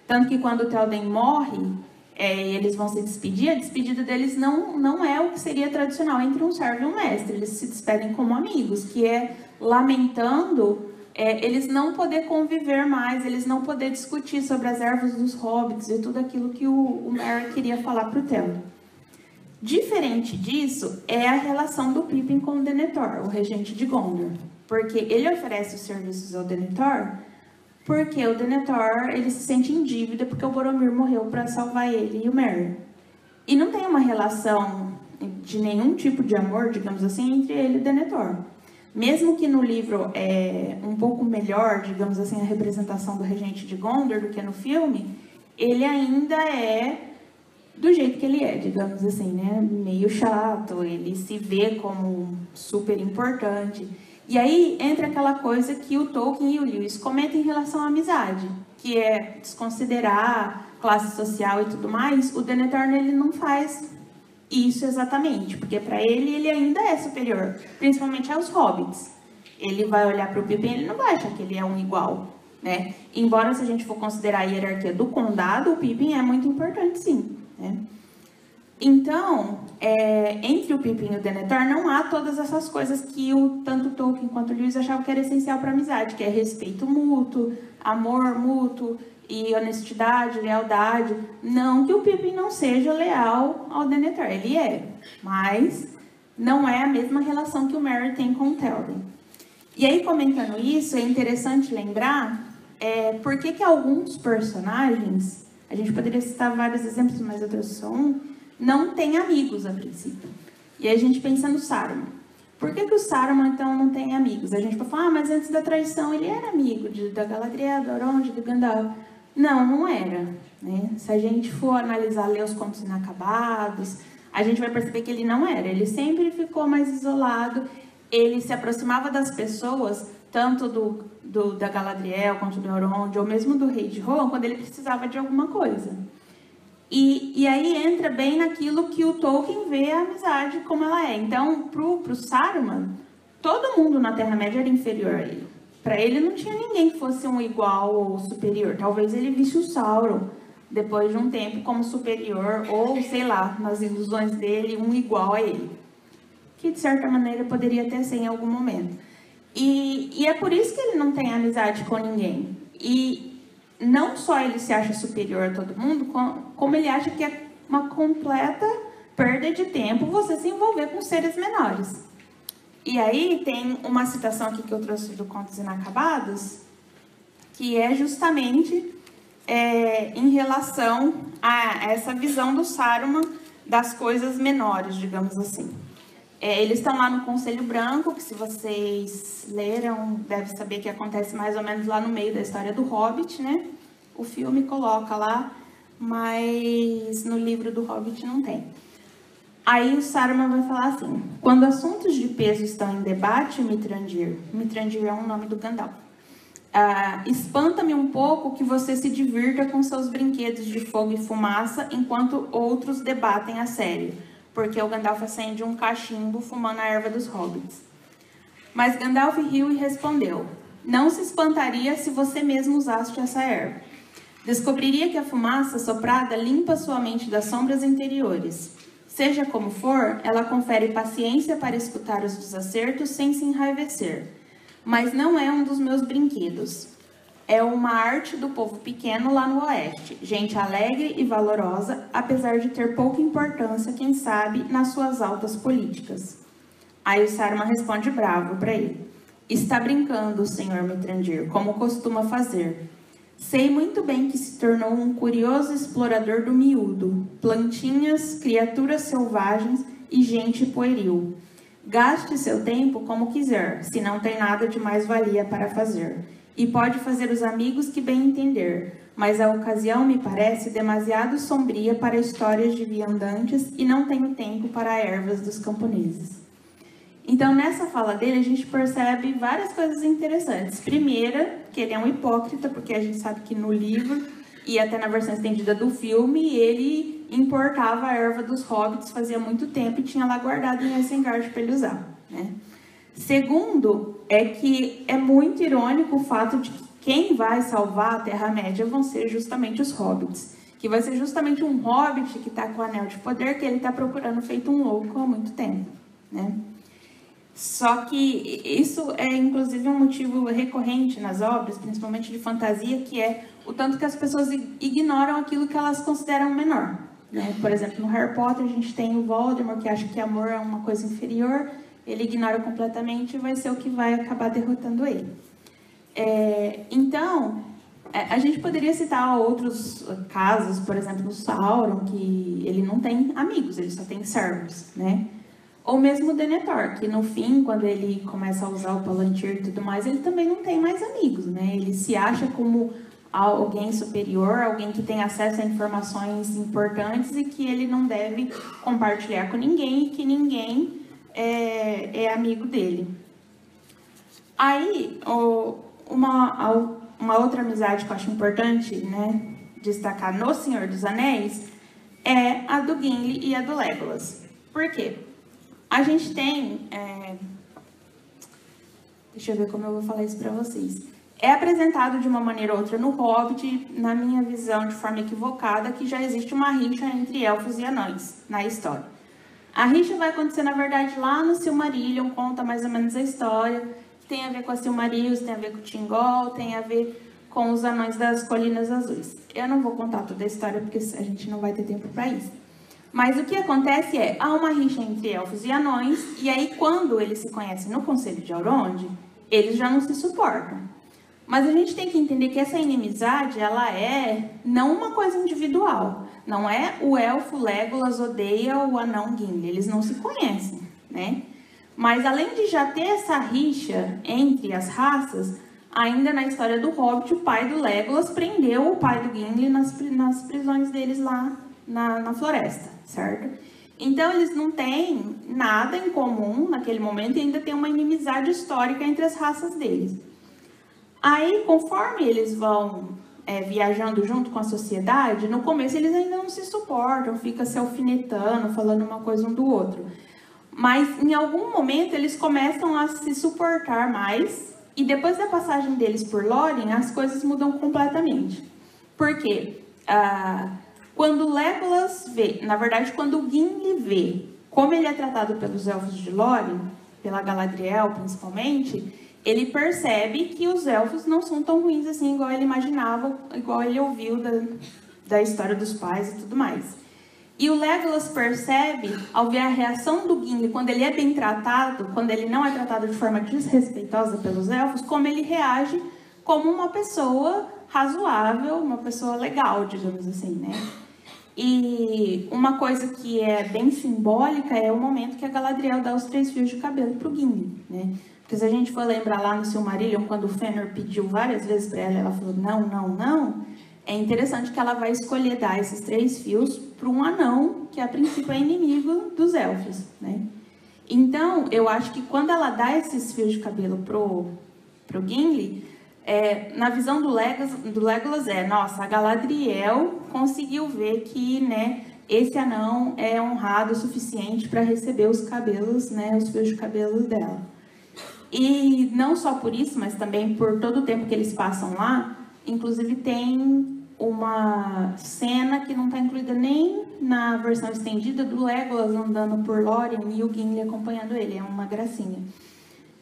Tanto que quando o Théoden morre, eles vão se despedir, a despedida deles não é o que seria tradicional entre um servo e um mestre. Eles se despedem como amigos, que é lamentando eles não poder conviver mais, eles não poder discutir sobre as ervas dos hobbits e tudo aquilo que o Merry queria falar para o Théoden. Diferente disso é a relação do Pippin com o Denethor, o regente de Gondor. Porque ele oferece os serviços ao Denethor porque o Denethor ele se sente em dívida porque o Boromir morreu para salvar ele e o Merry. E não tem uma relação de nenhum tipo de amor, digamos assim, entre ele e o Denethor. Mesmo que no livro é um pouco melhor, digamos assim, a representação do regente de Gondor do que no filme, ele ainda é do jeito que ele é, digamos assim, né? Meio chato, ele se vê como super importante. E aí entra aquela coisa que o Tolkien e o Lewis comentam em relação à amizade, que é desconsiderar classe social e tudo mais. O Denethor, ele não faz isso exatamente, porque para ele ainda é superior, principalmente aos hobbits. Ele vai olhar para o Pippin, ele não vai achar que ele é um igual, né? Embora, se a gente for considerar a hierarquia do condado, o Pippin é muito importante, sim, né? Então, entre o Pippin e o Denethor não há todas essas coisas que tanto Tolkien quanto o Lewis achavam que era essencial para a amizade, que é respeito mútuo, amor mútuo e honestidade, lealdade. Não que o Pippin não seja leal ao Denethor, ele é, mas não é a mesma relação que o Merry tem com o Théoden. E aí, comentando isso, é interessante lembrar por que alguns personagens, a gente poderia citar vários exemplos, mas eu trouxe só um, não tem amigos a princípio. E aí a gente pensa no Saruman. Por que o Saruman, então, não tem amigos? A gente pode falar, mas antes da traição ele era amigo da Galadriel, do Elrond, do Gandalf. Não, não era, né? Se a gente for analisar, ler os Contos Inacabados, a gente vai perceber que ele não era. Ele sempre ficou mais isolado, ele se aproximava das pessoas, tanto da Galadriel, quanto do Elrond, ou mesmo do Rei de Rohan, quando ele precisava de alguma coisa. E aí entra bem naquilo que o Tolkien vê a amizade como ela é. Então, pro Saruman, todo mundo na Terra-média era inferior a ele. Para ele não tinha ninguém que fosse um igual ou superior. Talvez ele visse o Sauron, depois de um tempo, como superior, ou, sei lá, nas ilusões dele, um igual a ele. Que, de certa maneira, poderia até ser em algum momento. E é por isso que ele não tem amizade com ninguém. E não só ele se acha superior a todo mundo, como ele acha que é uma completa perda de tempo você se envolver com seres menores. E aí tem uma citação aqui que eu trouxe do Contos Inacabados, que é justamente em relação a essa visão do Saruman das coisas menores, digamos assim. Eles estão lá no Conselho Branco, que se vocês leram, devem saber que acontece mais ou menos lá no meio da história do Hobbit, né? O filme coloca lá, mas no livro do Hobbit não tem. Aí o Saruman vai falar assim: quando assuntos de peso estão em debate, Mithrandir é um nome do Gandalf, espanta-me um pouco que você se divirta com seus brinquedos de fogo e fumaça, enquanto outros debatem a sério. Porque o Gandalf acende um cachimbo fumando a erva dos hobbits. Mas Gandalf riu e respondeu: não se espantaria se você mesmo usasse essa erva. Descobriria que a fumaça soprada limpa sua mente das sombras interiores. Seja como for, ela confere paciência para escutar os desacertos sem se enraivecer. Mas não é um dos meus brinquedos. É uma arte do povo pequeno lá no oeste, gente alegre e valorosa, apesar de ter pouca importância, quem sabe, nas suas altas políticas. Aí o Saruman responde bravo para ele: está brincando, senhor Mithrandir, como costuma fazer. Sei muito bem que se tornou um curioso explorador do miúdo, plantinhas, criaturas selvagens e gente pueril. Gaste seu tempo como quiser, se não tem nada de mais valia para fazer. E pode fazer os amigos que bem entender, mas a ocasião me parece demasiado sombria para histórias de viandantes e não tenho tempo para ervas dos camponeses. Então, nessa fala dele, a gente percebe várias coisas interessantes. Primeira, que ele é um hipócrita, porque a gente sabe que no livro, e até na versão estendida do filme, ele importava a erva dos hobbits fazia muito tempo e tinha lá guardado em Isengard para ele usar, né? Segundo, é que é muito irônico o fato de que quem vai salvar a Terra-média vão ser justamente os hobbits. Que vai ser justamente um hobbit que está com o Anel de Poder, que ele está procurando feito um louco há muito tempo, né? Só que isso é, inclusive, um motivo recorrente nas obras, principalmente de fantasia, que é o tanto que as pessoas ignoram aquilo que elas consideram menor, né? Por exemplo, no Harry Potter, a gente tem o Voldemort, que acha que amor é uma coisa inferior. Ele ignora completamente e vai ser o que vai acabar derrotando ele. Então, a gente poderia citar outros casos, por exemplo, o Sauron, que ele não tem amigos, ele só tem servos, né? Ou mesmo o Denethor, que no fim, quando ele começa a usar o Palantir e tudo mais, ele também não tem mais amigos, né? Ele se acha como alguém superior, alguém que tem acesso a informações importantes e que ele não deve compartilhar com ninguém e que ninguém é amigo dele. Aí, uma outra amizade que eu acho importante, né, destacar no Senhor dos Anéis é a do Gimli e a do Legolas. Por quê? A gente tem... Deixa eu ver como eu vou falar isso para vocês. É apresentado de uma maneira ou outra no Hobbit, na minha visão, de forma equivocada, que já existe uma rixa entre elfos e anões na história. A rixa vai acontecer, na verdade, lá no Silmarillion, conta mais ou menos a história. Tem a ver com a Silmarils, tem a ver com o Thingol, tem a ver com os anões das Colinas Azuis. Eu não vou contar toda a história, porque a gente não vai ter tempo para isso. Mas o que acontece é, há uma rixa entre elfos e anões, e aí quando eles se conhecem no Conselho de Elrond, eles já não se suportam. Mas a gente tem que entender que essa inimizade, ela é não uma coisa individual. Não é o elfo Legolas odeia o anão Gimli, eles não se conhecem, né? Mas além de já ter essa rixa entre as raças, ainda na história do Hobbit, o pai do Legolas prendeu o pai do Gimli nas prisões deles lá na floresta, certo? Então eles não têm nada em comum naquele momento e ainda tem uma inimizade histórica entre as raças deles. Aí, conforme eles vão viajando junto com a sociedade, no começo eles ainda não se suportam, ficam se alfinetando, falando uma coisa um do outro. Mas em algum momento eles começam a se suportar mais e depois da passagem deles por Lórien, as coisas mudam completamente. Por quê? Quando Legolas vê, na verdade, quando o Gimli vê como ele é tratado pelos elfos de Lórien, pela Galadriel principalmente, ele percebe que os elfos não são tão ruins assim, igual ele imaginava, igual ele ouviu da história dos pais e tudo mais. E o Legolas percebe, ao ver a reação do Gimli, quando ele é bem tratado, quando ele não é tratado de forma desrespeitosa pelos elfos, como ele reage como uma pessoa razoável, uma pessoa legal, digamos assim, né? E uma coisa que é bem simbólica é o momento que a Galadriel dá os 3 fios de cabelo para o Gimli, né? Porque se a gente for lembrar lá no Silmarillion, quando o Fëanor pediu várias vezes para ela falou não, não, não, é interessante que ela vai escolher dar esses 3 fios para um anão, que a princípio é inimigo dos elfos, né? Então, eu acho que quando ela dá esses fios de cabelo pro Gimli, na visão do Legolas nossa, a Galadriel conseguiu ver que, né, esse anão é honrado o suficiente para receber os cabelos, né, os fios de cabelo dela. E não só por isso, mas também por todo o tempo que eles passam lá, inclusive tem uma cena que não está incluída nem na versão estendida do Legolas andando por Lórien e o Gimli acompanhando ele, é uma gracinha.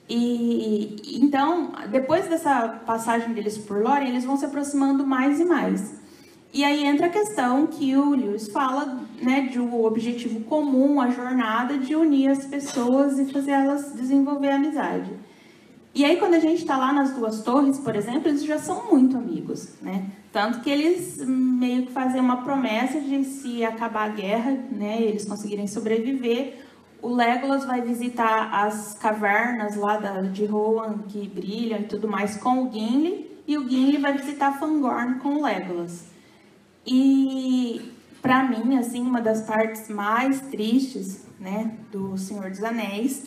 E então, depois dessa passagem deles por Lórien, eles vão se aproximando mais e mais. E aí entra a questão que o Lewis fala, né, de um objetivo comum, a jornada de unir as pessoas e fazer elas desenvolver amizade. E aí, quando a gente está lá nas Duas Torres, por exemplo, eles já são muito amigos, né? Tanto que eles meio que fazem uma promessa de, se acabar a guerra, né, eles conseguirem sobreviver, o Legolas vai visitar as cavernas lá de Rohan, que brilham e tudo mais, com o Gimli, e o Gimli vai visitar Fangorn com o Legolas. E, para mim, assim, uma das partes mais tristes, né, do Senhor dos Anéis,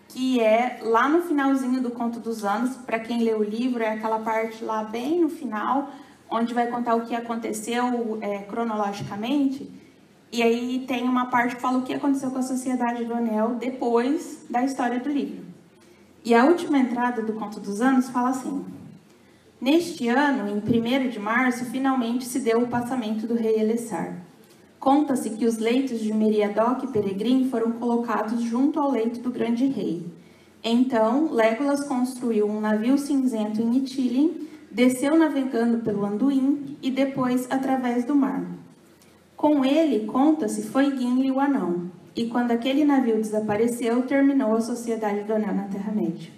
que é lá no finalzinho do Conto dos Anos, para quem lê o livro, é aquela parte lá bem no final, onde vai contar o que aconteceu cronologicamente, e aí tem uma parte que fala o que aconteceu com a Sociedade do Anel depois da história do livro. E a última entrada do Conto dos Anos fala assim: neste ano, em 1º de março, finalmente se deu o passamento do rei Elessar. Conta-se que os leitos de Meriadoc e Peregrin foram colocados junto ao leito do grande rei. Então, Legolas construiu um navio cinzento em Ithilien, desceu navegando pelo Anduin e depois através do mar. Com ele, conta-se, foi Gimli o anão. E quando aquele navio desapareceu, terminou a Sociedade do Anel na Terra-média.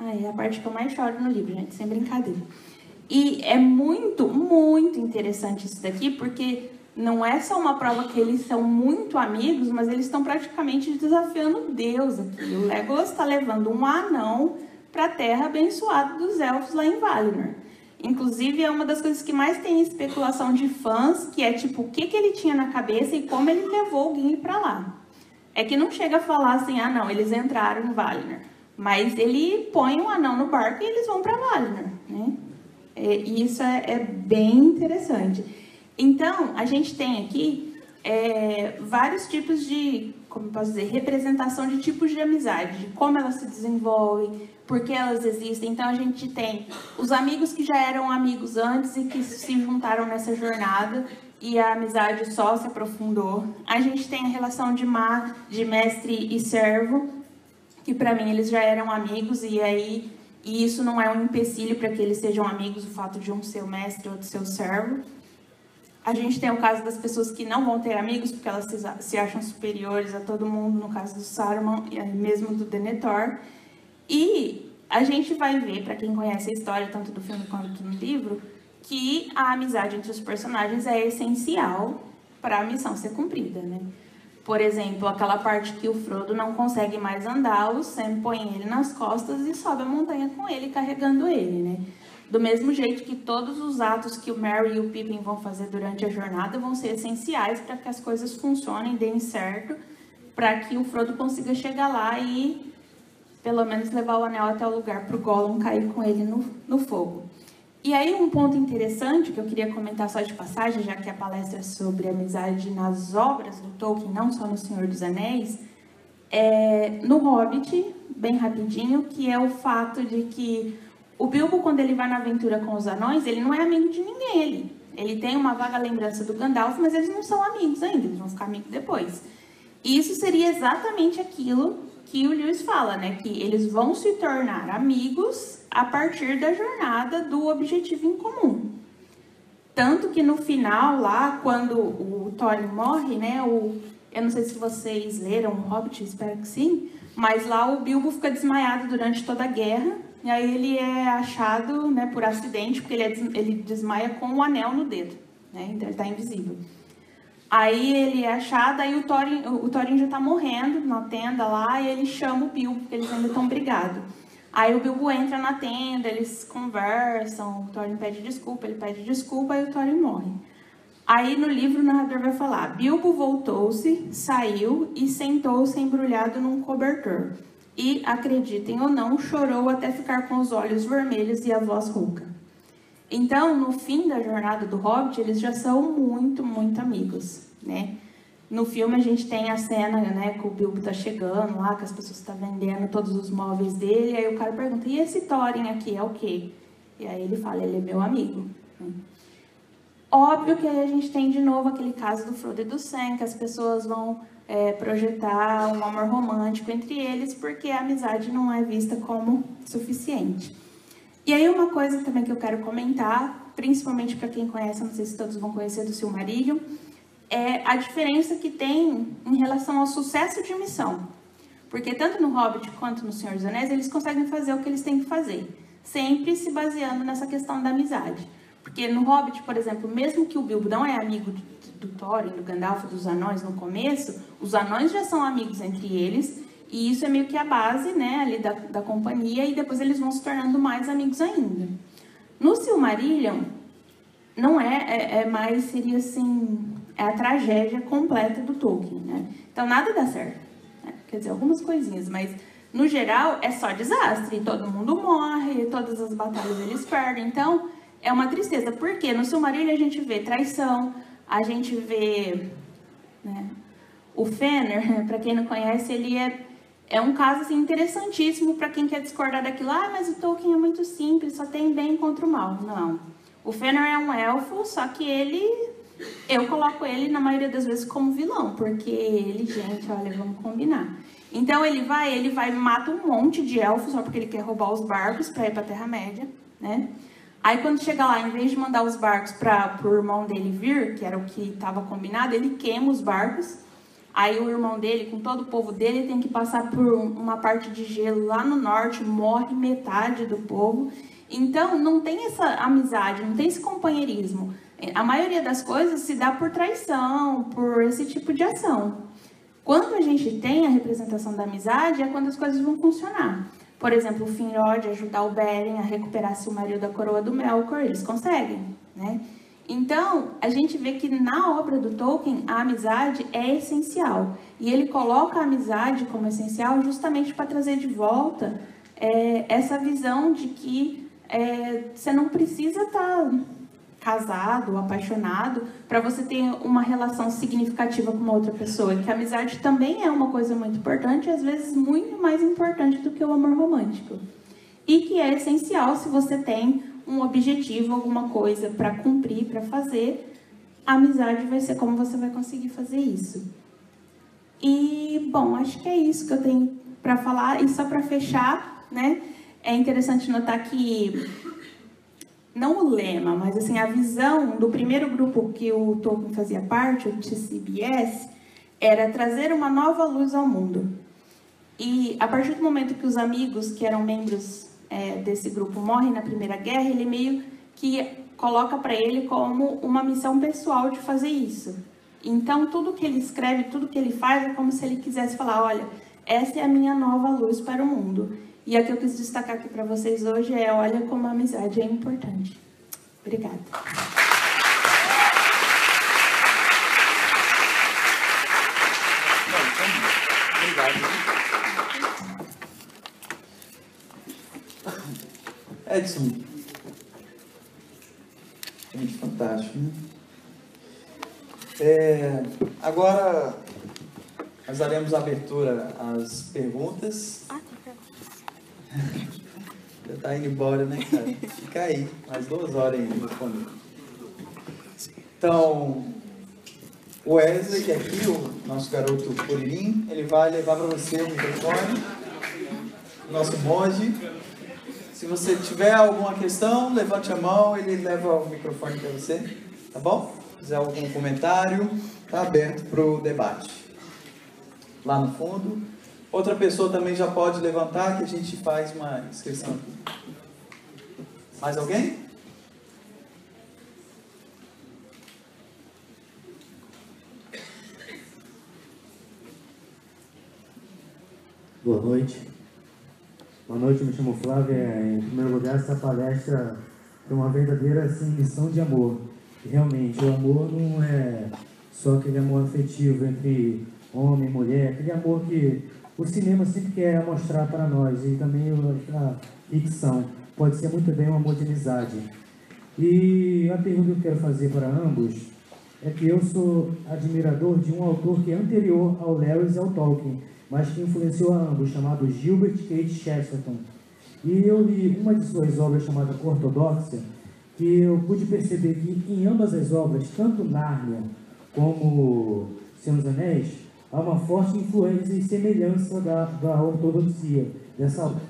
É a parte que eu mais choro no livro, gente, sem brincadeira. E é muito, muito interessante isso daqui, porque não é só uma prova que eles são muito amigos, mas eles estão praticamente desafiando Deus aqui. O Legolas está levando um anão para a terra abençoada dos elfos lá em Valinor. Inclusive, é uma das coisas que mais tem especulação de fãs, que é tipo, o que ele tinha na cabeça e como ele levou o Gimli para lá. É que não chega a falar assim, não, eles entraram em Valinor. Mas ele põe um anão no barco e eles vão para Valinor, né? E isso é bem interessante. Então, a gente tem aqui vários tipos de, como eu posso dizer, representação de tipos de amizade, de como elas se desenvolvem, por que elas existem. Então, a gente tem os amigos que já eram amigos antes e que se juntaram nessa jornada e a amizade só se aprofundou. A gente tem a relação de mestre e servo, que para mim eles já eram amigos e isso não é um empecilho para que eles sejam amigos, o fato de um ser o mestre e outro ser o servo. A gente tem o caso das pessoas que não vão ter amigos porque elas se acham superiores a todo mundo, no caso do Saruman e mesmo do Denethor. E a gente vai ver, para quem conhece a história, tanto do filme quanto no livro, que a amizade entre os personagens é essencial para a missão ser cumprida, né? Por exemplo, aquela parte que o Frodo não consegue mais andar, o Sam põe ele nas costas e sobe a montanha com ele, carregando ele, né? Do mesmo jeito que todos os atos que o Merry e o Pippin vão fazer durante a jornada vão ser essenciais para que as coisas funcionem, deem certo, para que o Frodo consiga chegar lá e, pelo menos, levar o anel até o lugar para o Gollum cair com ele no fogo. E aí, um ponto interessante que eu queria comentar só de passagem, já que a palestra é sobre amizade nas obras do Tolkien, não só no Senhor dos Anéis, no Hobbit, bem rapidinho, que é o fato de que o Bilbo, quando ele vai na aventura com os anões, ele não é amigo de ninguém. Ele tem uma vaga lembrança do Gandalf, mas eles não são amigos ainda, eles vão ficar amigos depois. E isso seria exatamente aquilo que o Lewis fala, né? Que eles vão se tornar amigos a partir da jornada do objetivo em comum. Tanto que no final, lá, quando o Thorin morre, né? Eu não sei se vocês leram o Hobbit, espero que sim, mas lá o Bilbo fica desmaiado durante toda a guerra, e aí ele é achado, né, por acidente, porque ele desmaia com um anel no dedo, né? Então ele está invisível. Aí ele é achado, aí o Thorin já está morrendo na tenda lá, e ele chama o Bilbo, porque eles ainda estão brigados. Aí o Bilbo entra na tenda, eles conversam, o Thorin pede desculpa, ele pede desculpa, aí o Thorin morre. Aí no livro o narrador vai falar: Bilbo voltou-se, saiu e sentou-se embrulhado num cobertor. E, acreditem ou não, chorou até ficar com os olhos vermelhos e a voz rouca. Então, no fim da jornada do Hobbit, eles já são muito, muito amigos, né? No filme a gente tem a cena, né, que o Bilbo tá chegando lá, que as pessoas estão vendendo todos os móveis dele, aí o cara pergunta: e esse Thorin aqui é o quê? E aí ele fala: ele é meu amigo. Óbvio que aí a gente tem de novo aquele caso do Frodo e do Sam, que as pessoas vão projetar um amor romântico entre eles, porque a amizade não é vista como suficiente. E aí uma coisa também que eu quero comentar, principalmente para quem conhece, não sei se todos vão conhecer, do Silmarillion, é a diferença que tem em relação ao sucesso de missão. Porque tanto no Hobbit quanto no Senhor dos Anéis, eles conseguem fazer o que eles têm que fazer, sempre se baseando nessa questão da amizade. Porque no Hobbit, por exemplo, mesmo que o Bilbo não é amigo do Thorin, do Gandalf, dos anões no começo, os anões já são amigos entre eles, e isso é meio que a base, né, ali da companhia, e depois eles vão se tornando mais amigos ainda. No Silmarillion, não mais, seria assim, é a tragédia completa do Tolkien, né? Então nada dá certo, né? Quer dizer, algumas coisinhas, mas no geral é só desastre, todo mundo morre, todas as batalhas eles perdem, então é uma tristeza, porque no Silmarillion a gente vê traição, a gente vê, né, o Fëanor, para quem não conhece, ele é um caso assim, interessantíssimo para quem quer discordar daquilo. Ah, mas o Tolkien é muito simples, só tem bem contra o mal. Não. O Fëanor é um elfo, só que eu coloco ele na maioria das vezes como vilão, porque ele, gente, olha, vamos combinar. Então ele vai e mata um monte de elfos só porque ele quer roubar os barcos para ir para a Terra-média, né? Aí quando chega lá, em vez de mandar os barcos para o irmão dele vir, que era o que estava combinado, ele queima os barcos. Aí o irmão dele, com todo o povo dele, tem que passar por uma parte de gelo lá no norte, morre metade do povo. Então não tem essa amizade, não tem esse companheirismo. A maioria das coisas se dá por traição, por esse tipo de ação. Quando a gente tem a representação da amizade, é quando as coisas vão funcionar. Por exemplo, o Finrod ajudar o Beren a recuperar Silmaril da coroa do Melkor, eles conseguem, né? Então, a gente vê que na obra do Tolkien, a amizade é essencial. E ele coloca a amizade como essencial justamente para trazer de volta essa visão de que você não precisa estar casado, apaixonado, para você ter uma relação significativa com uma outra pessoa. Que a amizade também é uma coisa muito importante, às vezes muito mais importante do que o amor romântico. E que é essencial se você tem um objetivo, alguma coisa para cumprir, para fazer, a amizade vai ser como você vai conseguir fazer isso. E, bom, acho que é isso que eu tenho para falar. E só para fechar, né, é interessante notar que, não o lema, mas assim, a visão do primeiro grupo que o Tolkien fazia parte, o TCBS, era trazer uma nova luz ao mundo. E a partir do momento que os amigos que eram membros desse grupo morrem na Primeira Guerra, ele meio que coloca para ele como uma missão pessoal de fazer isso. Então, tudo que ele escreve, tudo que ele faz, é como se ele quisesse falar, olha, essa é a minha nova luz para o mundo. E a que eu quis destacar aqui para vocês hoje é, olha como a amizade é importante. Obrigada. Obrigado. Edson. Gente, fantástico, né? Agora, nós daremos abertura às perguntas. Já está indo embora, né, cara? Fica aí, mais 2 horas ainda comigo. Então, o Wesley, que é aqui, o nosso garoto Curirim, ele vai levar para você o microfone, o nosso monge. Se você tiver alguma questão, levante a mão, ele leva o microfone para você, tá bom? Se quiser algum comentário, está aberto para o debate. Lá no fundo. Outra pessoa também já pode levantar, que a gente faz uma inscrição aqui. Mais alguém? Boa noite. Boa noite, me chamo Flávio. Em primeiro lugar, essa palestra é uma verdadeira assim, lição de amor. E, realmente, o amor não é só aquele amor afetivo entre homem e mulher, aquele amor que o cinema sempre quer mostrar para nós, e também a ficção. Pode ser muito bem um amor de amizade. E a pergunta que eu quero fazer para ambos é que eu sou admirador de um autor que é anterior ao Lewis e ao Tolkien, mas que influenciou a ambos, chamado Gilbert K. Chesterton. E eu li uma de suas obras chamada Ortodoxia, que eu pude perceber que em ambas as obras, tanto Nárnia como Senhor dos Anéis, há uma forte influência e semelhança da ortodoxia dessa obra.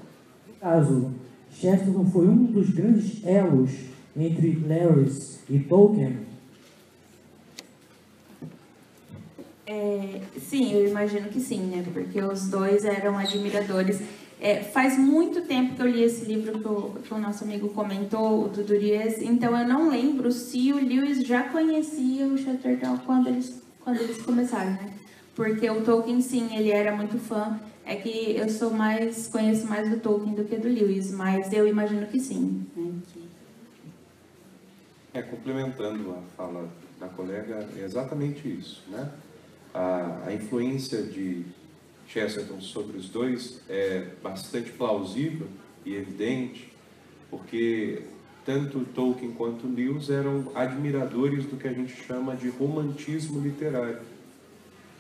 No caso, Chesterton foi um dos grandes elos entre Lewis e Tolkien. Sim, eu imagino que sim, né? Porque os dois eram admiradores. Faz muito tempo que eu li esse livro que o nosso amigo comentou, o do Duriez, então eu não lembro se o Lewis já conhecia o Chesterton quando eles começaram, né? Porque o Tolkien, sim, ele era muito fã. É que eu conheço mais do Tolkien do que do Lewis, mas eu imagino que sim, né? Complementando a fala da colega, é exatamente isso, né? A influência de Chesterton sobre os dois é bastante plausível e evidente, porque tanto Tolkien quanto Lewis eram admiradores do que a gente chama de romantismo literário.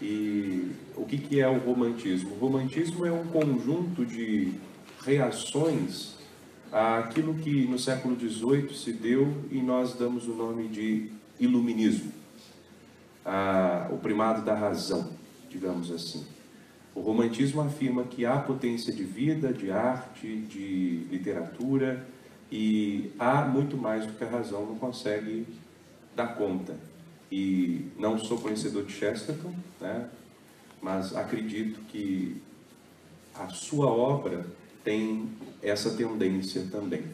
E o que é o romantismo? O romantismo é um conjunto de reações àquilo que no século XVIII se deu e nós damos o nome de iluminismo. O primado da razão, digamos assim. O romantismo afirma que há potência de vida, de arte, de literatura, e há muito mais do que a razão não consegue dar conta. E não sou conhecedor de Chesterton, né? Mas acredito que a sua obra tem essa tendência também.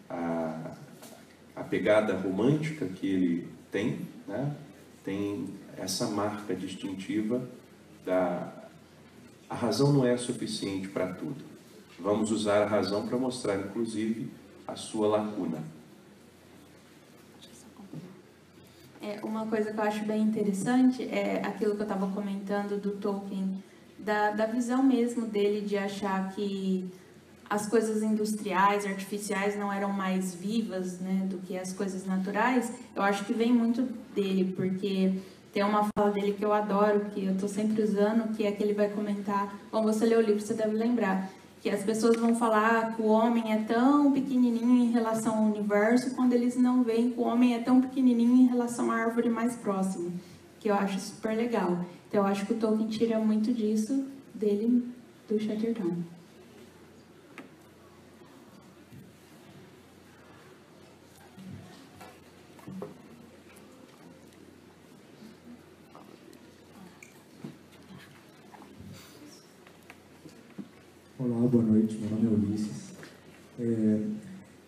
A pegada romântica que ele tem, né? Tem essa marca distintiva a razão não é suficiente para tudo. Vamos usar a razão para mostrar, inclusive, a sua lacuna. Uma coisa que eu acho bem interessante é aquilo que eu estava comentando do Tolkien, da visão mesmo dele de achar que as coisas industriais, artificiais não eram mais vivas, né, do que as coisas naturais. Eu acho que vem muito dele, porque tem uma fala dele que eu adoro, que eu estou sempre usando, que é que ele vai comentar, bom, você lê o livro, você deve lembrar, que as pessoas vão falar que o homem é tão pequenininho em relação ao universo, quando eles não veem que o homem é tão pequenininho em relação à árvore mais próxima, que eu acho super legal. Então, eu acho que o Tolkien tira muito disso dele, do Chatterton. Olá, boa noite, meu nome é Ulisses.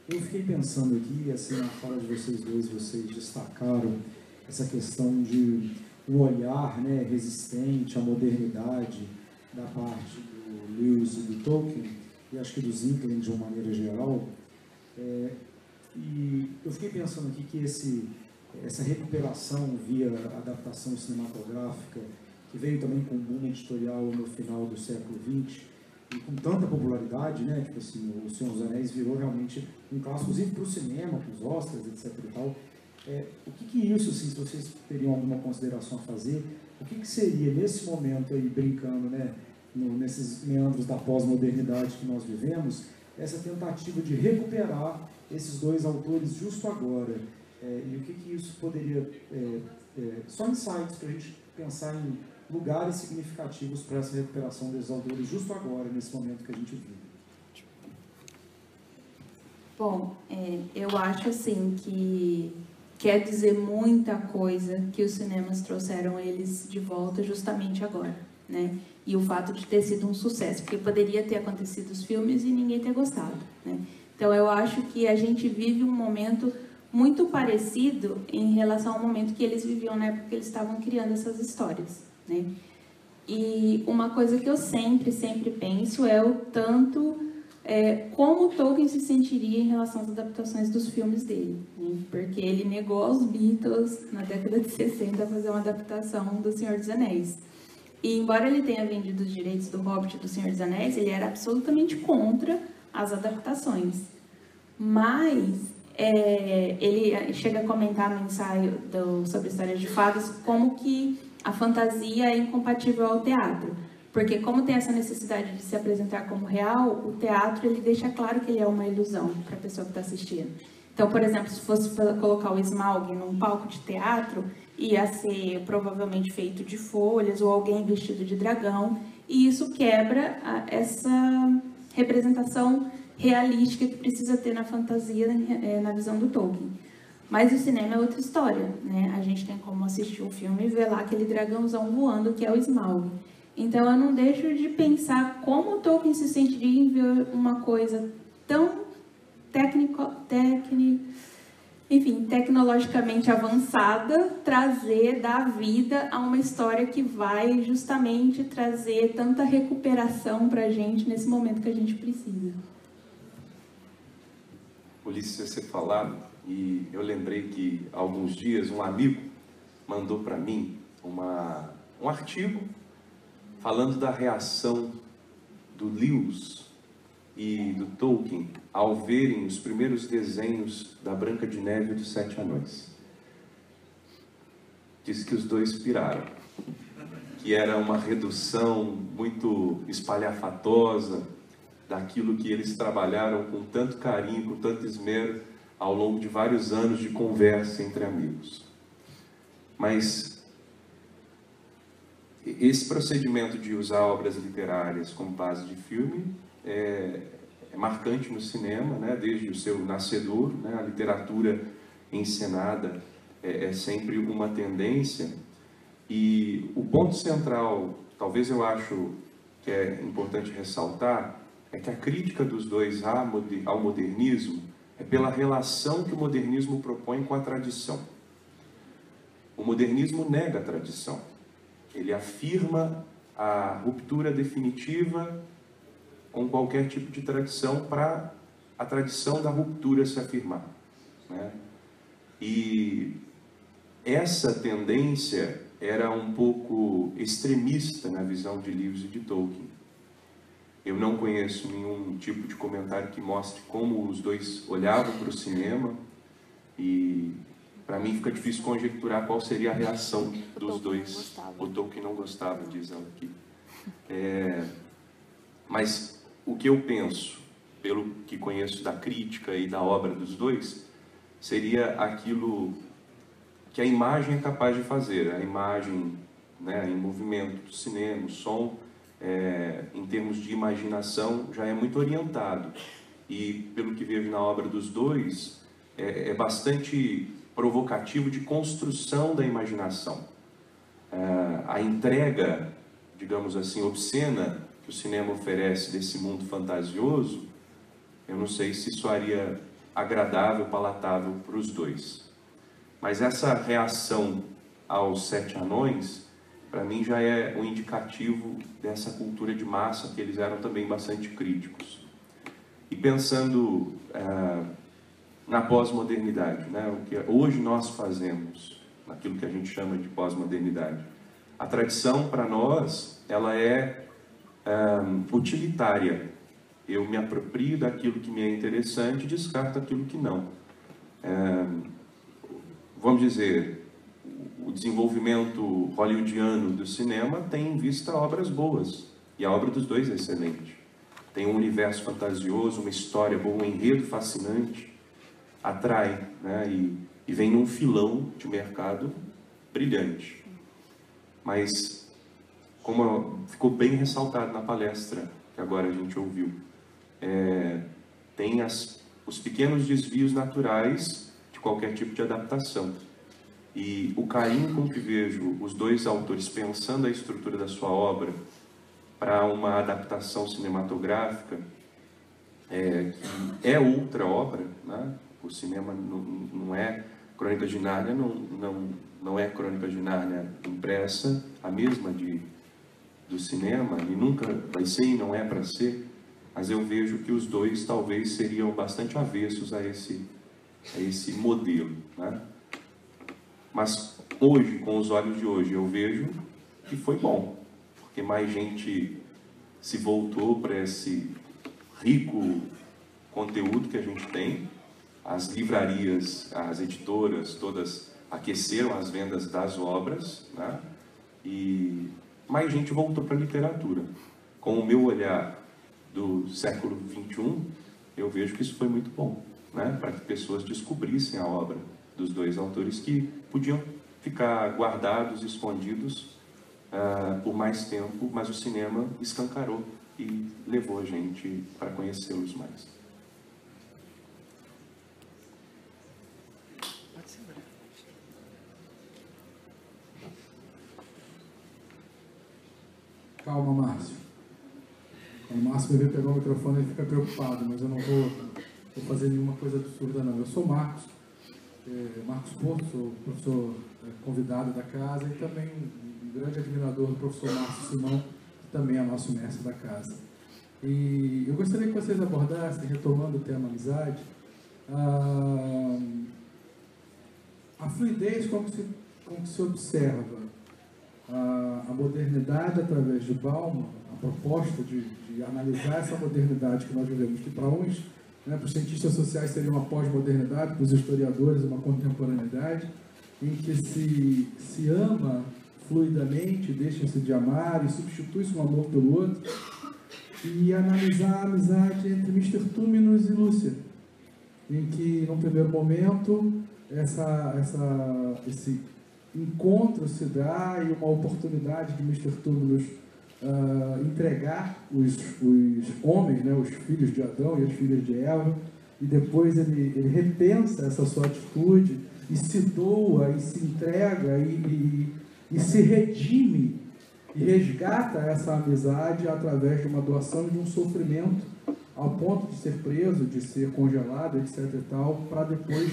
Eu fiquei pensando aqui, assim, na fala de vocês dois, vocês destacaram essa questão de um olhar, né, resistente à modernidade da parte do Lewis e do Tolkien, e acho que do Zinklin de uma maneira geral. E eu fiquei pensando aqui que essa recuperação via adaptação cinematográfica, que veio também com um boom editorial no final do século XX, e com tanta popularidade, né, tipo assim, o Senhor dos Anéis virou realmente um clássico, inclusive para o cinema, para os Oscars, etc. e tal. O que isso, assim, se vocês teriam alguma consideração a fazer, o que seria, nesse momento aí, brincando, né, nesses meandros da pós-modernidade que nós vivemos, essa tentativa de recuperar esses dois autores justo agora? E o que isso poderia... só insights para a gente pensar em lugares significativos para essa recuperação desses autores justo agora, nesse momento que a gente vive. Bom, eu acho assim que quer dizer muita coisa que os cinemas trouxeram eles de volta justamente agora, né? E o fato de ter sido um sucesso, porque poderia ter acontecido os filmes e ninguém ter gostado, né? Então eu acho que a gente vive um momento muito parecido em relação ao momento que eles viviam na época que eles estavam criando essas histórias, né? E uma coisa que eu sempre penso é o tanto como Tolkien se sentiria em relação às adaptações dos filmes dele, né? Porque ele negou aos Beatles na década de 60 a fazer uma adaptação do Senhor dos Anéis. E embora ele tenha vendido os direitos do Hobbit e do Senhor dos Anéis, ele era absolutamente contra as adaptações. Mas ele chega a comentar no ensaio sobre histórias de fadas como que a fantasia é incompatível ao teatro, porque como tem essa necessidade de se apresentar como real, o teatro ele deixa claro que ele é uma ilusão para a pessoa que está assistindo. Então, por exemplo, se fosse colocar o Smaug num palco de teatro, ia ser provavelmente feito de folhas ou alguém vestido de dragão, e isso quebra essa representação realística que precisa ter na fantasia, na visão do Tolkien. Mas o cinema é outra história, né? A gente tem como assistir um filme e ver lá aquele dragãozão voando, que é o Smaug. Então, eu não deixo de pensar como o Tolkien se sentiria em ver uma coisa tão tecnologicamente avançada, dar vida a uma história que vai justamente trazer tanta recuperação para a gente nesse momento que a gente precisa. Ulisses, você falava, e eu lembrei que há alguns dias um amigo mandou para mim um artigo falando da reação do Lewis e do Tolkien ao verem os primeiros desenhos da Branca de Neve e dos Sete Anões. Diz que os dois piraram, que era uma redução muito espalhafatosa daquilo que eles trabalharam com tanto carinho, com tanto esmero, ao longo de vários anos de conversa entre amigos. Mas esse procedimento de usar obras literárias como base de filme é marcante no cinema, né? Desde o seu nascedor, né? A literatura encenada é sempre uma tendência. E o ponto central, talvez eu acho que é importante ressaltar, é que a crítica dos dois ao modernismo é pela relação que o modernismo propõe com a tradição. O modernismo nega a tradição. Ele afirma a ruptura definitiva com qualquer tipo de tradição para a tradição da ruptura se afirmar, né? E essa tendência era um pouco extremista na visão de Lewis e de Tolkien. Eu não conheço nenhum tipo de comentário que mostre como os dois olhavam para o cinema, e para mim fica difícil conjecturar qual seria a reação dos dois. O Tolkien não gostava, diz ela aqui. Mas o que eu penso, pelo que conheço da crítica e da obra dos dois, seria aquilo que a imagem é capaz de fazer. A imagem, né, em movimento do cinema, o som, em termos de imaginação, já é muito orientado. E, pelo que vejo na obra dos dois, é bastante provocativo de construção da imaginação. A entrega, digamos assim, obscena que o cinema oferece desse mundo fantasioso, eu não sei se soaria agradável, palatável para os dois. Mas essa reação aos 7 anões, para mim, já é um indicativo dessa cultura de massa, que eles eram também bastante críticos. E pensando na pós-modernidade, né? O que hoje nós fazemos, naquilo que a gente chama de pós-modernidade. A tradição, para nós, ela é utilitária. Eu me aproprio daquilo que me é interessante e descarto aquilo que não. Vamos dizer, o desenvolvimento hollywoodiano do cinema tem em vista obras boas, e a obra dos dois é excelente. Tem um universo fantasioso, uma história boa, um enredo fascinante, atrai, né? E vem num filão de mercado brilhante. Mas, como ficou bem ressaltado na palestra que agora a gente ouviu, tem os pequenos desvios naturais de qualquer tipo de adaptação. E o carinho com que vejo os dois autores pensando a estrutura da sua obra para uma adaptação cinematográfica, que é outra obra, né? O cinema não é Crônicas de Nárnia, não é Crônicas de Nárnia impressa, a mesma do cinema, e nunca vai ser e não é para ser, mas eu vejo que os dois talvez seriam bastante avessos a esse modelo, né? Mas hoje, com os olhos de hoje, eu vejo que foi bom, porque mais gente se voltou para esse rico conteúdo que a gente tem. As livrarias, as editoras, todas aqueceram as vendas das obras, né? E mais gente voltou para a literatura. Com o meu olhar do século XXI, eu vejo que isso foi muito bom, né? Para que pessoas descobrissem a obra dos dois autores que podiam ficar guardados, escondidos por mais tempo, mas o cinema escancarou e levou a gente para conhecê-los mais. Calma, Márcio. Quando o Márcio me vê pegar o microfone, ele fica preocupado, mas eu não vou fazer nenhuma coisa absurda, não. Eu sou Marcos Porto, sou professor convidado da casa e também um grande admirador do professor Márcio Simão, que também é nosso mestre da casa. E eu gostaria que vocês abordassem, retomando o tema amizade, a fluidez com que se observa a modernidade através de Bauman, a proposta de analisar essa modernidade que nós vivemos, que para uns, né, para os cientistas sociais seria uma pós-modernidade, para os historiadores uma contemporaneidade, em que se ama fluidamente, deixa-se de amar e substitui-se um amor pelo outro, e analisar a amizade entre Mr. Túminos e Lúcia, em que, num primeiro momento, esse encontro se dá e uma oportunidade de Mr. Túminos entregar os homens, né, os filhos de Adão e as filhas de Eva, e depois ele repensa essa sua atitude e se doa e se entrega e se redime e resgata essa amizade através de uma doação e de um sofrimento ao ponto de ser preso, de ser congelado, etc. e tal, para depois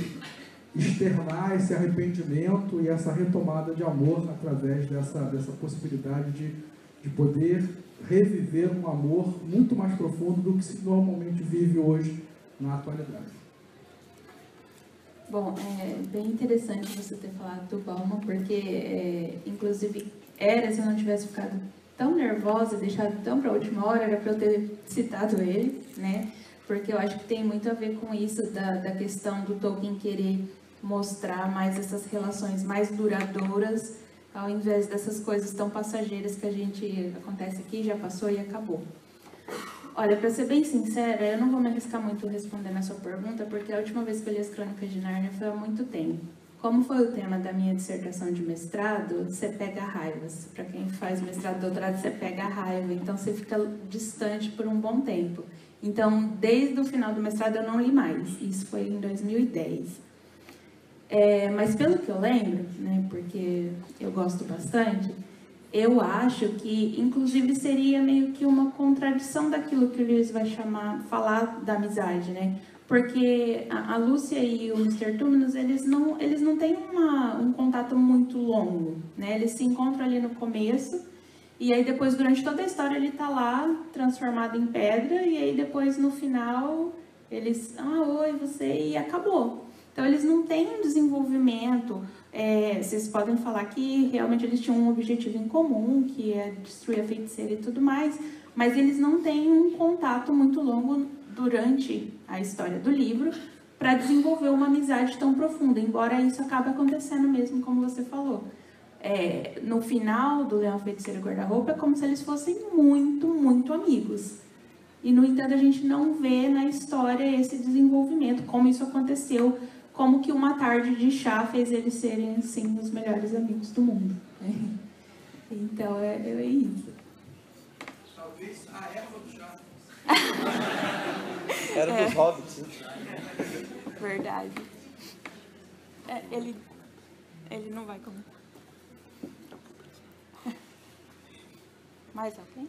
externar esse arrependimento e essa retomada de amor através dessa possibilidade de poder reviver um amor muito mais profundo do que se normalmente vive hoje na atualidade. Bom, é bem interessante você ter falado do Bauman, porque, inclusive, se eu não tivesse ficado tão nervosa, deixado tão para a última hora, era para eu ter citado ele, né? Porque eu acho que tem muito a ver com isso, da questão do Tolkien querer mostrar mais essas relações mais duradouras, ao invés dessas coisas tão passageiras que acontece aqui, já passou e acabou. Olha, para ser bem sincera, eu não vou me arriscar muito respondendo a sua pergunta, porque a última vez que eu li as Crônicas de Nárnia foi há muito tempo. Como foi o tema da minha dissertação de mestrado, você pega raivas. Para quem faz mestrado e doutorado, você pega a raiva, então você fica distante por um bom tempo. Então, desde o final do mestrado, eu não li mais. Isso foi em 2010. Mas pelo que eu lembro, né, porque eu gosto bastante, eu acho que, inclusive, seria meio que uma contradição daquilo que o Lewis vai falar da amizade, né? Porque a Lúcia e o Mr. Tumnus, eles não têm um contato muito longo, né? Eles se encontram ali no começo, e aí depois, durante toda a história, ele tá lá, transformado em pedra, e aí depois, no final, eles... oi, você... E acabou. Então, eles não têm um desenvolvimento... vocês podem falar que realmente eles tinham um objetivo em comum, que é destruir a feiticeira e tudo mais, mas eles não têm um contato muito longo durante a história do livro para desenvolver uma amizade tão profunda, embora isso acabe acontecendo mesmo, como você falou. No final do Leão, Feiticeiro e Guarda-Roupa, é como se eles fossem muito, muito amigos. E, no entanto, a gente não vê na história esse desenvolvimento, como isso aconteceu, como que uma tarde de chá fez eles serem, assim, os melhores amigos do mundo. Então, é isso. Talvez a erva do chá. Era dos hobbits. Verdade. Ele não vai comer. Mais alguém?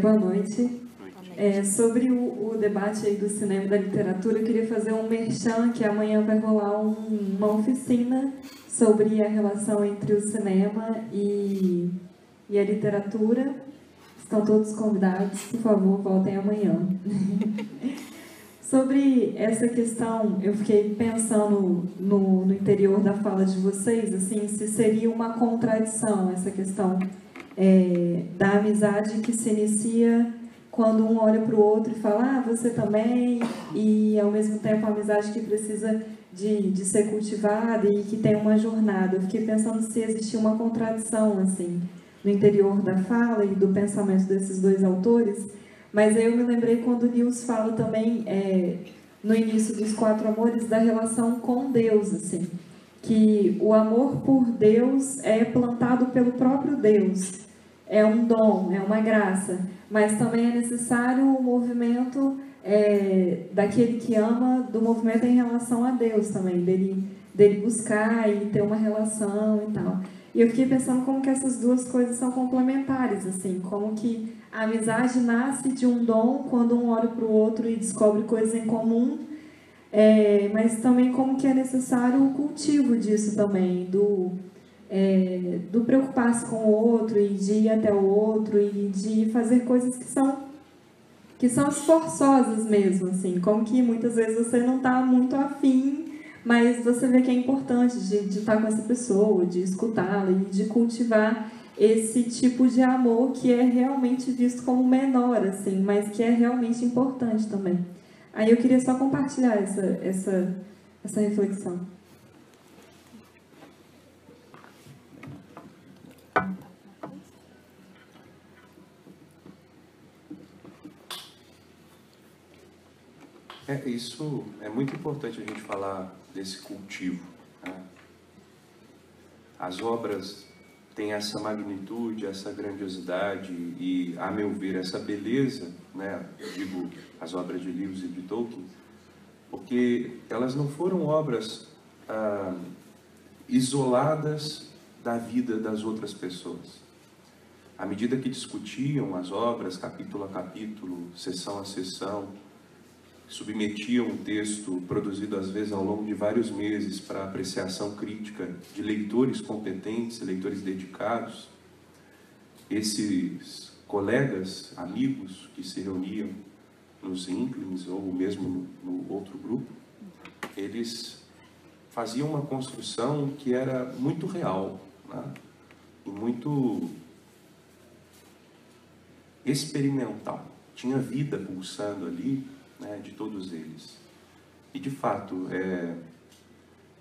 Boa noite. Sobre o debate aí do cinema e da literatura, eu queria fazer um merchan, que amanhã vai rolar uma oficina sobre a relação entre o cinema e a literatura. Estão todos convidados, por favor, voltem amanhã. Sobre essa questão, eu fiquei pensando no interior da fala de vocês, assim, se seria uma contradição essa questão da amizade que se inicia quando um olha para o outro e fala, você também, e ao mesmo tempo a amizade que precisa de ser cultivada e que tem uma jornada. Eu fiquei pensando se existia uma contradição, assim, no interior da fala e do pensamento desses dois autores, mas aí eu me lembrei quando o Lewis fala também, no início dos Quatro Amores, da relação com Deus, assim, que o amor por Deus é plantado pelo próprio Deus, é um dom, é uma graça, mas também é necessário o movimento daquele que ama, do movimento em relação a Deus também, dele buscar e ter uma relação e tal. E eu fiquei pensando como que essas duas coisas são complementares, assim, como que a amizade nasce de um dom quando um olha para o outro e descobre coisas em comum, mas também como que é necessário o cultivo disso também, do preocupar-se com o outro e de ir até o outro e de fazer coisas que são esforçosas mesmo, assim, como que muitas vezes você não está muito afim, mas você vê que é importante de estar com essa pessoa, de escutá-la e de cultivar esse tipo de amor que é realmente visto como menor, assim, mas que é realmente importante também. Aí eu queria só compartilhar essa reflexão. Isso é muito importante a gente falar desse cultivo, né? As obras têm essa magnitude, essa grandiosidade e, a meu ver, essa beleza, né? Eu digo as obras de Lewis e de Tolkien, porque elas não foram obras isoladas da vida das outras pessoas. À medida que discutiam as obras, capítulo a capítulo, sessão a sessão, submetiam um texto produzido às vezes ao longo de vários meses para apreciação crítica de leitores competentes, leitores dedicados. Esses colegas, amigos que se reuniam nos Inklings ou mesmo no outro grupo, eles faziam uma construção que era muito real, né? E muito experimental. Tinha vida pulsando ali, né, de todos eles. E de fato, é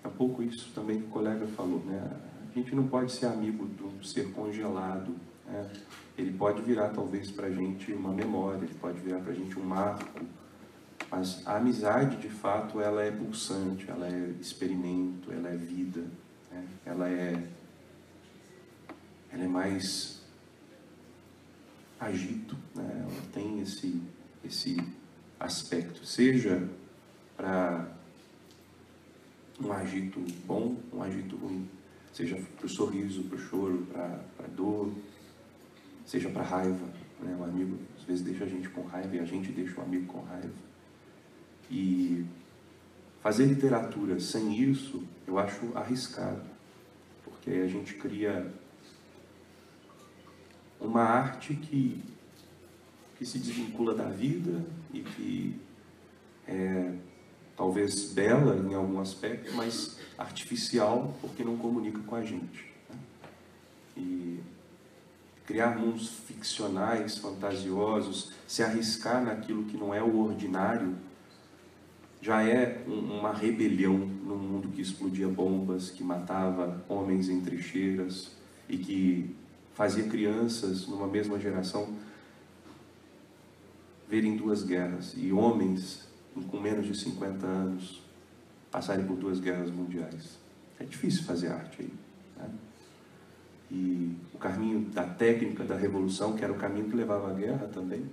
um pouco isso também que o colega falou, né? A gente não pode ser amigo de um ser congelado, né? Ele pode virar talvez para a gente uma memória, ele pode virar para a gente um marco, mas a amizade de fato ela é pulsante, ela é experimento, ela é vida, né? Ela é mais agito, né? Ela tem esse aspecto, seja para um agito bom, um agito ruim, seja para o sorriso, para o choro, para a dor, seja para a raiva, né? O amigo às vezes deixa a gente com raiva e a gente deixa o amigo com raiva. E fazer literatura sem isso eu acho arriscado, porque aí a gente cria uma arte que se desvincula da vida e que é talvez bela em algum aspecto, mas artificial porque não comunica com a gente, né? E criar mundos ficcionais, fantasiosos, se arriscar naquilo que não é o ordinário, já é uma rebelião num mundo que explodia bombas, que matava homens em trincheiras e que fazia crianças numa mesma geração verem duas guerras e homens com menos de 50 anos passarem por 2 guerras mundiais. É difícil fazer arte aí, né? E o caminho da técnica da revolução, que era o caminho que levava à guerra também,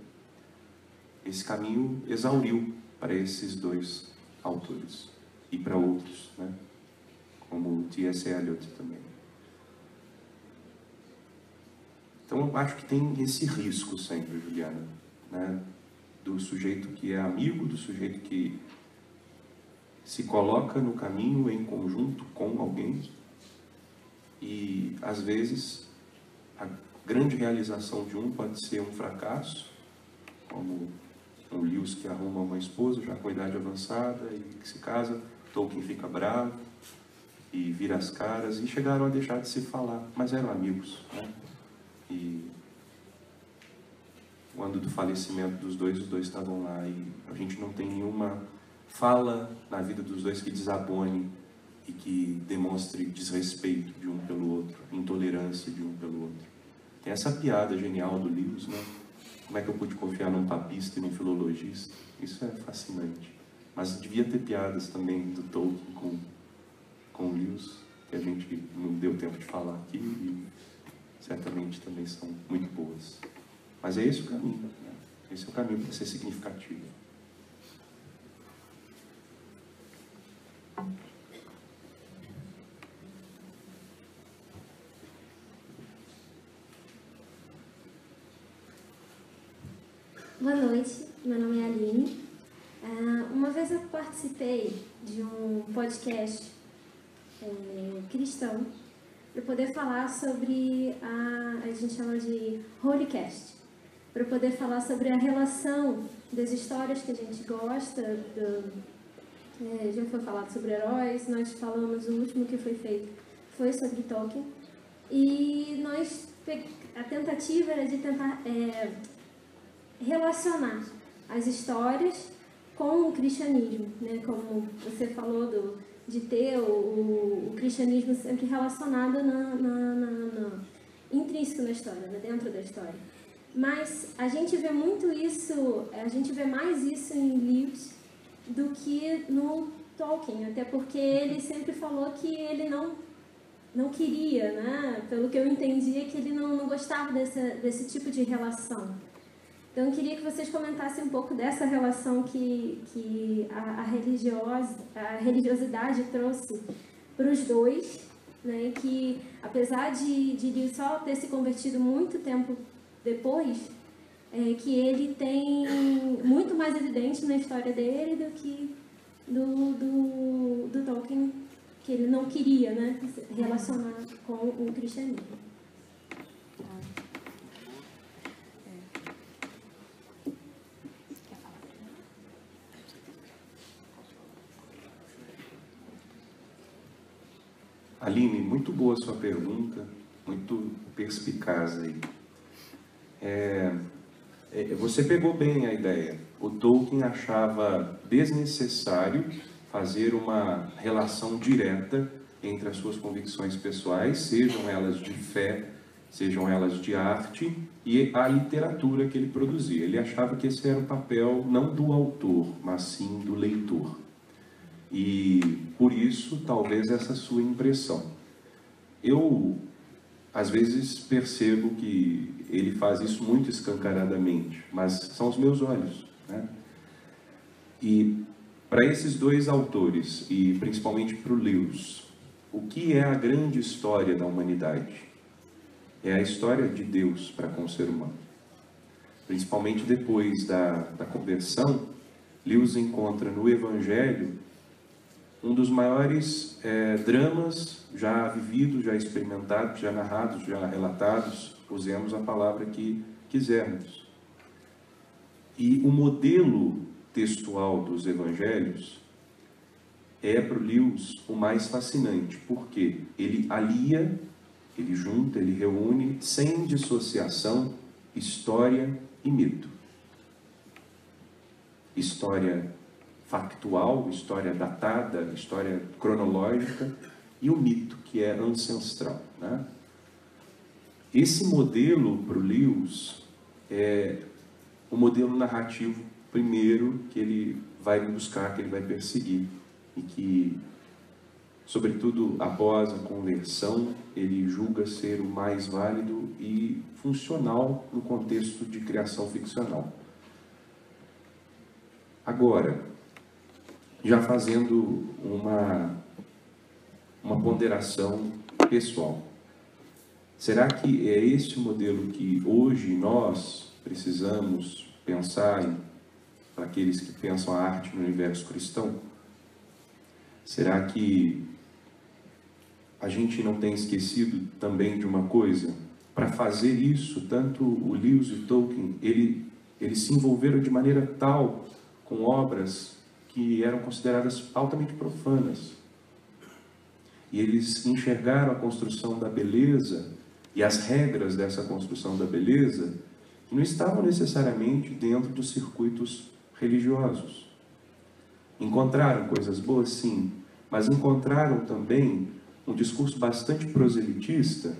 esse caminho exauriu para esses 2 autores e para outros, né? Como T.S. Eliot também. Então eu acho que tem esse risco sempre, Juliana, né? Do sujeito que é amigo, do sujeito que se coloca no caminho em conjunto com alguém e às vezes a grande realização de um pode ser um fracasso, como o Lewis que arruma uma esposa já com idade avançada e que se casa, Tolkien fica bravo e vira as caras, e chegaram a deixar de se falar, mas eram amigos, né? E quando do falecimento dos dois, os dois estavam lá e a gente não tem nenhuma fala na vida dos dois que desabone e que demonstre desrespeito de um pelo outro, intolerância de um pelo outro. Tem essa piada genial do Lewis, né? Como é que eu pude confiar num papista e num filologista? Isso é fascinante. Mas devia ter piadas também do Tolkien com o Lewis, que a gente não deu tempo de falar aqui e certamente também são muito boas. Mas é esse o caminho, né? Esse é o caminho para ser significativo. Boa noite, meu nome é Aline. Uma vez eu participei de um podcast cristão para poder falar sobre a gente chama de Holycast, para poder falar sobre a relação das histórias que a gente gosta. Já foi falado sobre heróis, nós falamos, o último que foi feito foi sobre Tolkien, e a tentativa era de tentar relacionar as histórias com o cristianismo, né? Como você falou de ter o cristianismo sempre relacionado intrínseco na história, né? Dentro da história. Mas a gente vê muito isso, a gente vê mais isso em Lewis do que no Tolkien, até porque ele sempre falou que ele não queria, né? Pelo que eu entendia, que ele não gostava desse tipo de relação. Então, eu queria que vocês comentassem um pouco dessa relação que a religiosidade trouxe para os dois, né? Que, apesar de Lewis só ter se convertido muito tempo depois, que ele tem muito mais evidente na história dele do que do Tolkien, que ele não queria, né, relacionar com o cristianismo. Aline, muito boa a sua pergunta, muito perspicaz aí. Você pegou bem a ideia. O Tolkien achava desnecessário fazer uma relação direta entre as suas convicções pessoais, sejam elas de fé, sejam elas de arte, e a literatura que ele produzia. Ele achava que esse era o papel não do autor, mas sim do leitor. E por isso, talvez essa sua impressão. Eu, às vezes, percebo que ele faz isso muito escancaradamente, mas são os meus olhos, né? E para esses dois autores, e principalmente para o Lewis, o que é a grande história da humanidade? É a história de Deus para com o ser humano. Principalmente depois da conversão, Lewis encontra no Evangelho um dos maiores dramas já vividos, já experimentados, já narrados, já relatados, usemos a palavra que quisermos. E o modelo textual dos evangelhos é para o Lewis o mais fascinante, porque ele alia, ele junta, ele reúne, sem dissociação, história e mito. História factual, história datada, história cronológica, e o mito, que é ancestral, né? Esse modelo para o Lewis é o modelo narrativo primeiro que ele vai buscar, que ele vai perseguir, e que, sobretudo após a conversão, ele julga ser o mais válido e funcional no contexto de criação ficcional. Agora, já fazendo uma ponderação pessoal, será que é este modelo que hoje nós precisamos pensar para aqueles que pensam a arte no universo cristão? Será que a gente não tem esquecido também de uma coisa? Para fazer isso, tanto o Lewis e o Tolkien, eles se envolveram de maneira tal com obras que eram consideradas altamente profanas. E eles enxergaram a construção da beleza e as regras dessa construção da beleza que não estavam necessariamente dentro dos circuitos religiosos. Encontraram coisas boas, sim, mas encontraram também um discurso bastante proselitista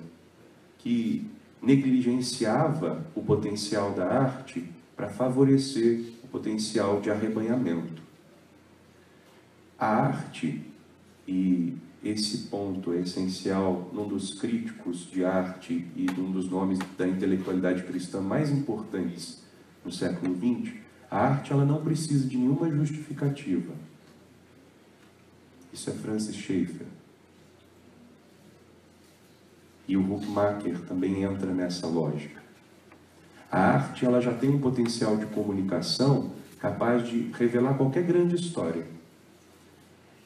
que negligenciava o potencial da arte para favorecer o potencial de arrebanhamento. A arte, e esse ponto é essencial num dos críticos de arte e num dos nomes da intelectualidade cristã mais importantes no século XX, a arte ela não precisa de nenhuma justificativa. Isso é Francis Schaeffer. E o Huckmacher também entra nessa lógica. A arte ela já tem um potencial de comunicação capaz de revelar qualquer grande história.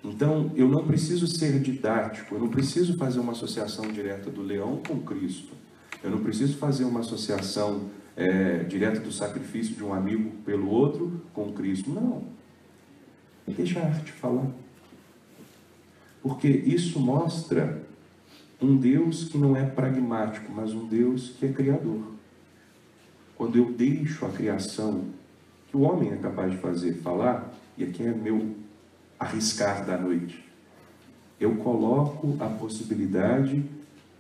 Então, eu não preciso ser didático, eu não preciso fazer uma associação direta do leão com Cristo. Eu não preciso fazer uma associação direta do sacrifício de um amigo pelo outro com Cristo. Não. Deixa a arte falar. Porque isso mostra um Deus que não é pragmático, mas um Deus que é criador. Quando eu deixo a criação que o homem é capaz de fazer falar, e aqui é meu arriscar da noite, eu coloco a possibilidade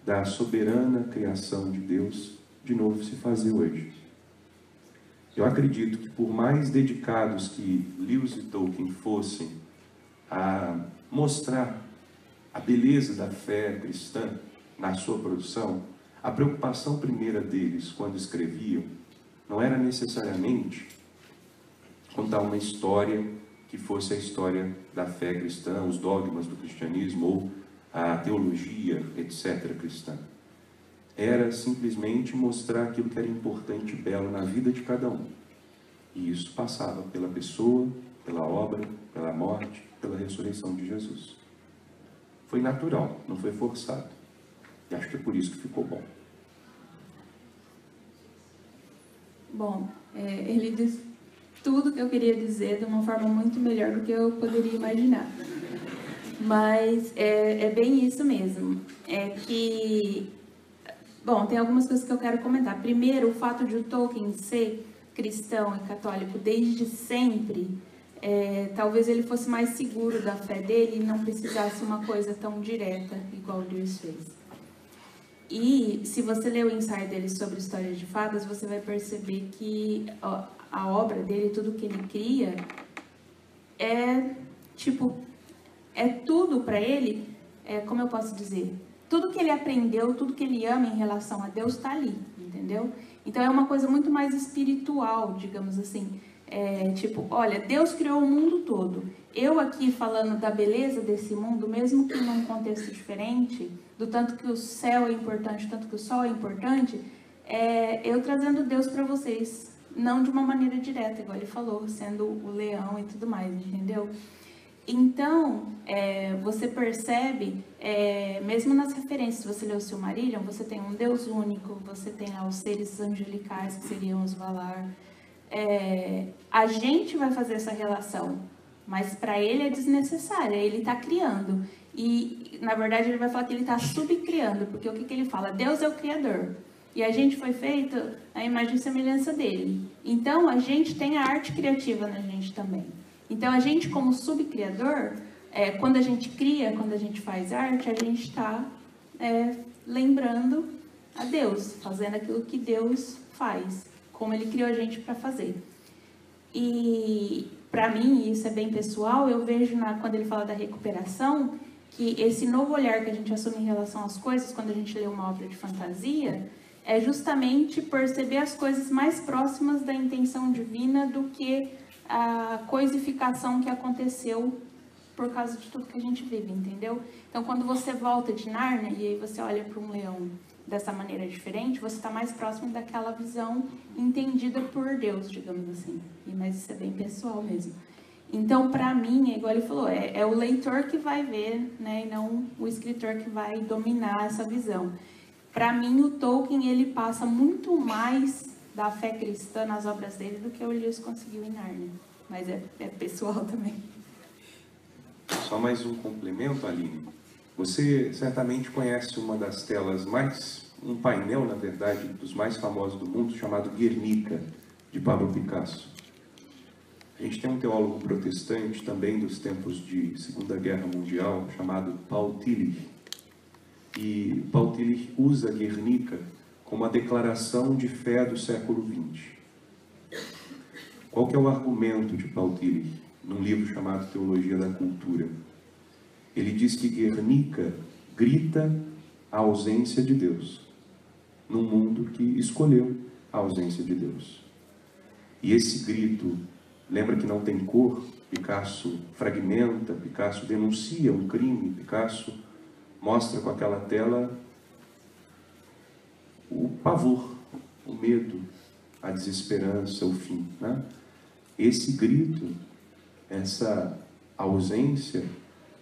da soberana criação de Deus de novo se fazer hoje. Eu acredito que por mais dedicados que Lewis e Tolkien fossem a mostrar a beleza da fé cristã na sua produção, a preocupação primeira deles quando escreviam não era necessariamente contar uma história que fosse a história da fé cristã, os dogmas do cristianismo ou a teologia, etc., cristã. era simplesmente mostrar aquilo que era importante e belo na vida de cada um. E isso passava pela pessoa, pela obra, pela morte, pela ressurreição de Jesus. Foi natural, não foi forçado. E acho que é por isso que ficou bom. Bom, ele diz tudo que eu queria dizer de uma forma muito melhor do que eu poderia imaginar. Mas é bem isso mesmo. É que, bom, tem algumas coisas que eu quero comentar. Primeiro, o fato de o Tolkien ser cristão e católico desde sempre, talvez ele fosse mais seguro da fé dele e não precisasse uma coisa tão direta, igual o Lewis fez. E se você ler o ensaio dele sobre história de fadas, você vai perceber que a obra dele, tudo que ele cria, é tudo para ele, como eu posso dizer, tudo que ele aprendeu, tudo que ele ama em relação a Deus está ali, entendeu? Então é uma coisa muito mais espiritual, digamos assim. Olha, Deus criou o mundo todo. Eu aqui falando da beleza desse mundo, mesmo que num contexto diferente, do tanto que o céu é importante, tanto que o sol é importante, eu trazendo Deus para vocês, não de uma maneira direta, igual ele falou, sendo o leão e tudo mais, entendeu? Então, você percebe, mesmo nas referências, se você lê o Silmarillion, você tem um Deus único, você tem lá os seres angelicais, que seriam os Valar. A gente vai fazer essa relação, mas para ele é desnecessária, ele está criando. E, na verdade, ele vai falar que ele está subcriando, porque o que ele fala? Deus é o Criador. E a gente foi feito à imagem e semelhança dele. Então, a gente tem a arte criativa na gente também. Então, a gente, como subcriador, quando a gente cria, quando a gente faz arte, a gente está lembrando a Deus, fazendo aquilo que Deus faz, como ele criou a gente para fazer. E, para mim, isso é bem pessoal, eu vejo quando ele fala da recuperação, que esse novo olhar que a gente assume em relação às coisas, quando a gente lê uma obra de fantasia, é justamente perceber as coisas mais próximas da intenção divina do que a coisificação que aconteceu por causa de tudo que a gente vive, entendeu? Então, quando você volta de Nárnia e aí você olha para um leão dessa maneira diferente, você está mais próximo daquela visão entendida por Deus, digamos assim. Mas isso é bem pessoal mesmo. Então, para mim, igual ele falou, é o leitor que vai ver, né, e não o escritor que vai dominar essa visão. Para mim, o Tolkien, ele passa muito mais da fé cristã nas obras dele do que o Lewis conseguiu em Nárnia. Mas é pessoal também. Só mais um complemento, Aline. Você certamente conhece uma das telas um painel, na verdade, dos mais famosos do mundo, chamado Guernica, de Pablo Picasso. A gente tem um teólogo protestante, também dos tempos de Segunda Guerra Mundial, chamado Paul Tillich. E Paul Tillich usa Guernica como uma declaração de fé do século XX. Qual que é o argumento de Paul Tillich, num livro chamado Teologia da Cultura? Ele diz que Guernica grita a ausência de Deus, num mundo que escolheu a ausência de Deus. E esse grito, lembra que não tem cor? Picasso fragmenta, Picasso denuncia um crime, Picasso mostra com aquela tela o pavor, o medo, a desesperança, o fim, né? Esse grito, essa ausência,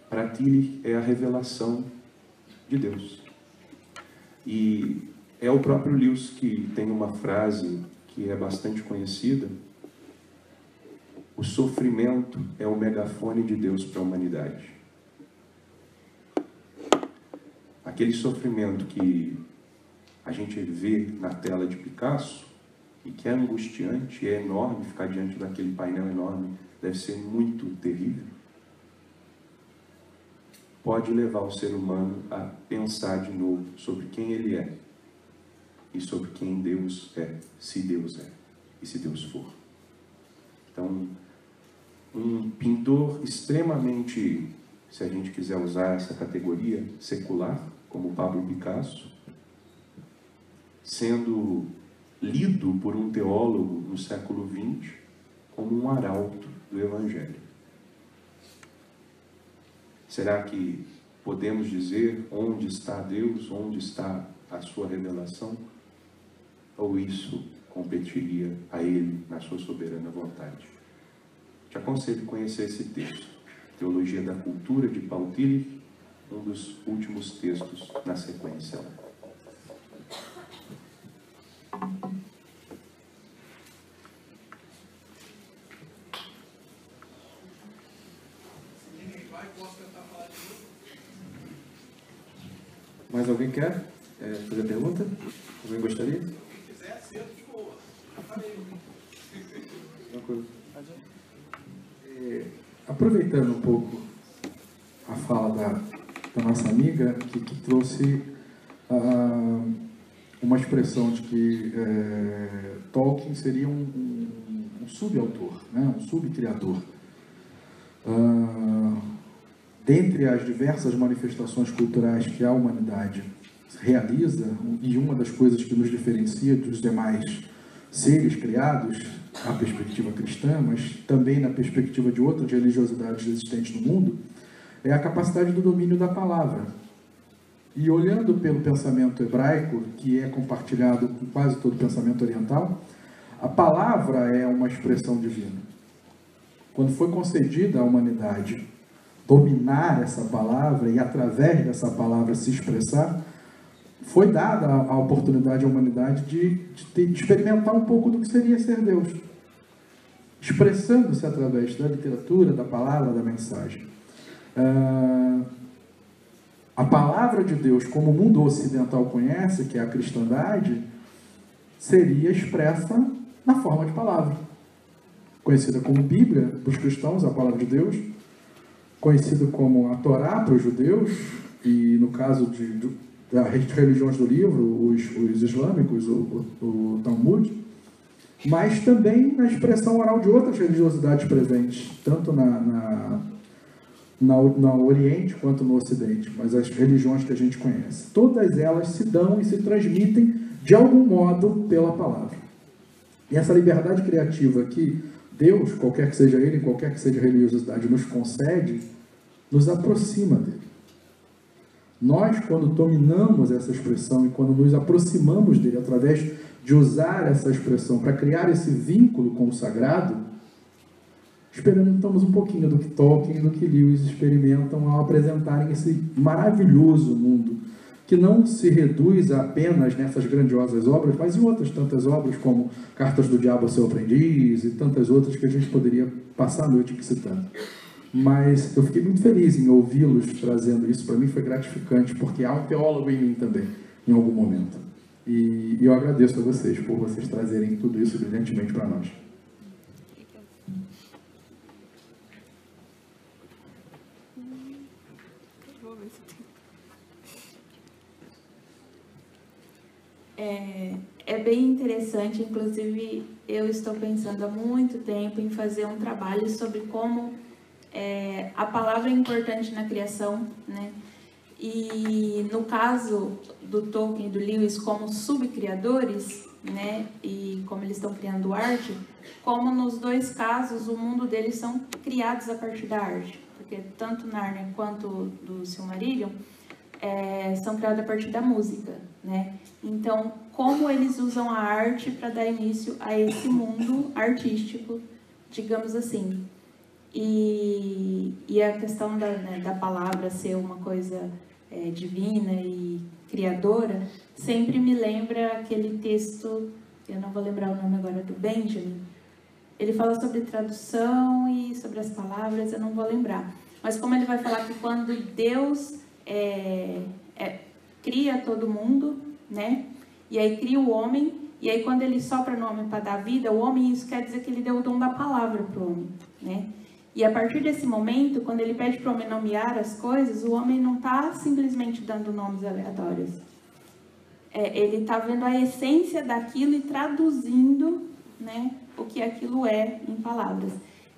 para Tillich é a revelação de Deus. E é o próprio Lewis que tem uma frase que é bastante conhecida: o sofrimento é o megafone de Deus para a humanidade. Aquele sofrimento que a gente vê na tela de Picasso, e que é angustiante, é enorme, ficar diante daquele painel enorme, deve ser muito terrível, pode levar o ser humano a pensar de novo sobre quem ele é, e sobre quem Deus é, se Deus é, e se Deus for. Então, um pintor extremamente, se a gente quiser usar essa categoria, secular, como Pablo Picasso, sendo lido por um teólogo no século XX como um arauto do Evangelho. Será que podemos dizer onde está Deus, onde está a sua revelação? Ou isso competiria a ele na sua soberana vontade? Te aconselho a conhecer esse texto, Teologia da Cultura, de Paul Tillich, um dos últimos textos na sequência. Mais alguém quer fazer pergunta? Alguém gostaria? Quem quiser, cedo de boa. Aproveitando um pouco a fala da nossa amiga, que trouxe uma expressão de que Tolkien seria um subautor, né? Um subcriador. Dentre as diversas manifestações culturais que a humanidade realiza, e uma das coisas que nos diferencia dos demais seres criados, na perspectiva cristã, mas também na perspectiva de outras religiosidades existentes no mundo, é a capacidade do domínio da palavra. E olhando pelo pensamento hebraico, que é compartilhado com quase todo o pensamento oriental, a palavra é uma expressão divina. Quando foi concedida à humanidade dominar essa palavra e através dessa palavra se expressar, foi dada a oportunidade à humanidade de experimentar um pouco do que seria ser Deus, expressando-se através da literatura, da palavra, da mensagem. A palavra de Deus, como o mundo ocidental conhece, que é a cristandade, seria expressa na forma de palavra, conhecida como Bíblia para os cristãos, a palavra de Deus, conhecido como a Torá para os judeus, e no caso das religiões do livro, os islâmicos, o Talmud, mas também na expressão oral de outras religiosidades presentes, tanto no Oriente quanto no Ocidente, mas as religiões que a gente conhece. Todas elas se dão e se transmitem de algum modo pela palavra. E essa liberdade criativa que Deus, qualquer que seja Ele, qualquer que seja a religiosidade, nos concede, nos aproxima dele. Nós, quando dominamos essa expressão e quando nos aproximamos dele através de usar essa expressão para criar esse vínculo com o sagrado, experimentamos um pouquinho do que Tolkien e do que Lewis experimentam ao apresentarem esse maravilhoso mundo, que não se reduz apenas nessas grandiosas obras, mas em outras tantas obras, como Cartas do Diabo ao Seu Aprendiz e tantas outras que a gente poderia passar a noite citando. Mas eu fiquei muito feliz em ouvi-los trazendo isso. Para mim foi gratificante, porque há um teólogo em mim também, em algum momento. E eu agradeço a vocês por vocês trazerem tudo isso brilhantemente para nós. É bem interessante, inclusive eu estou pensando há muito tempo em fazer um trabalho sobre como a palavra é importante na criação, né? E no caso do Tolkien e do Lewis como subcriadores, né? E como eles estão criando arte, como nos dois casos o mundo deles são criados a partir da arte, porque tanto Nárnia quanto do Silmarillion são criados a partir da música, né? Então, como eles usam a arte para dar início a esse mundo artístico, digamos assim. E a questão da palavra ser uma coisa divina e criadora, sempre me lembra aquele texto, eu não vou lembrar o nome agora, do Benjamin. Ele fala sobre tradução e sobre as palavras, eu não vou lembrar. Mas como ele vai falar que quando Deus cria todo mundo, né? E aí cria o homem, e aí quando ele sopra no homem para dar vida, o homem, isso quer dizer que ele deu o dom da palavra para o homem, né? E a partir desse momento, quando ele pede para o homem nomear as coisas, o homem não está simplesmente dando nomes aleatórios. Ele está vendo a essência daquilo e traduzindo, né, o que aquilo é em palavras.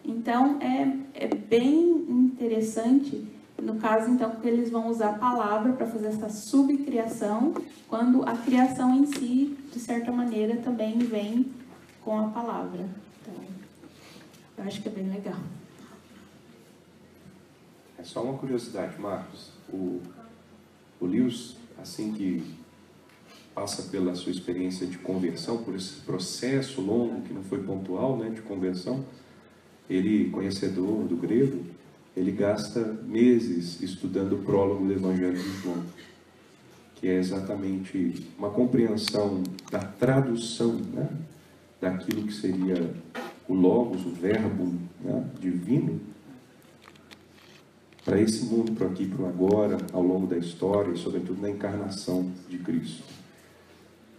Então, é bem interessante, no caso, então, que eles vão usar a palavra para fazer essa subcriação, quando a criação em si, de certa maneira, também vem com a palavra. Então, eu acho que é bem legal. É só uma curiosidade, Marcos. O Lewis, assim que passa pela sua experiência de conversão, por esse processo longo, que não foi pontual, né, de conversão, ele, conhecedor do grego, ele gasta meses estudando o prólogo do Evangelho de João, que é exatamente uma compreensão da tradução, né, daquilo que seria o Logos, o Verbo, né, divino, para esse mundo, para aqui, para o agora, ao longo da história e, sobretudo, na encarnação de Cristo.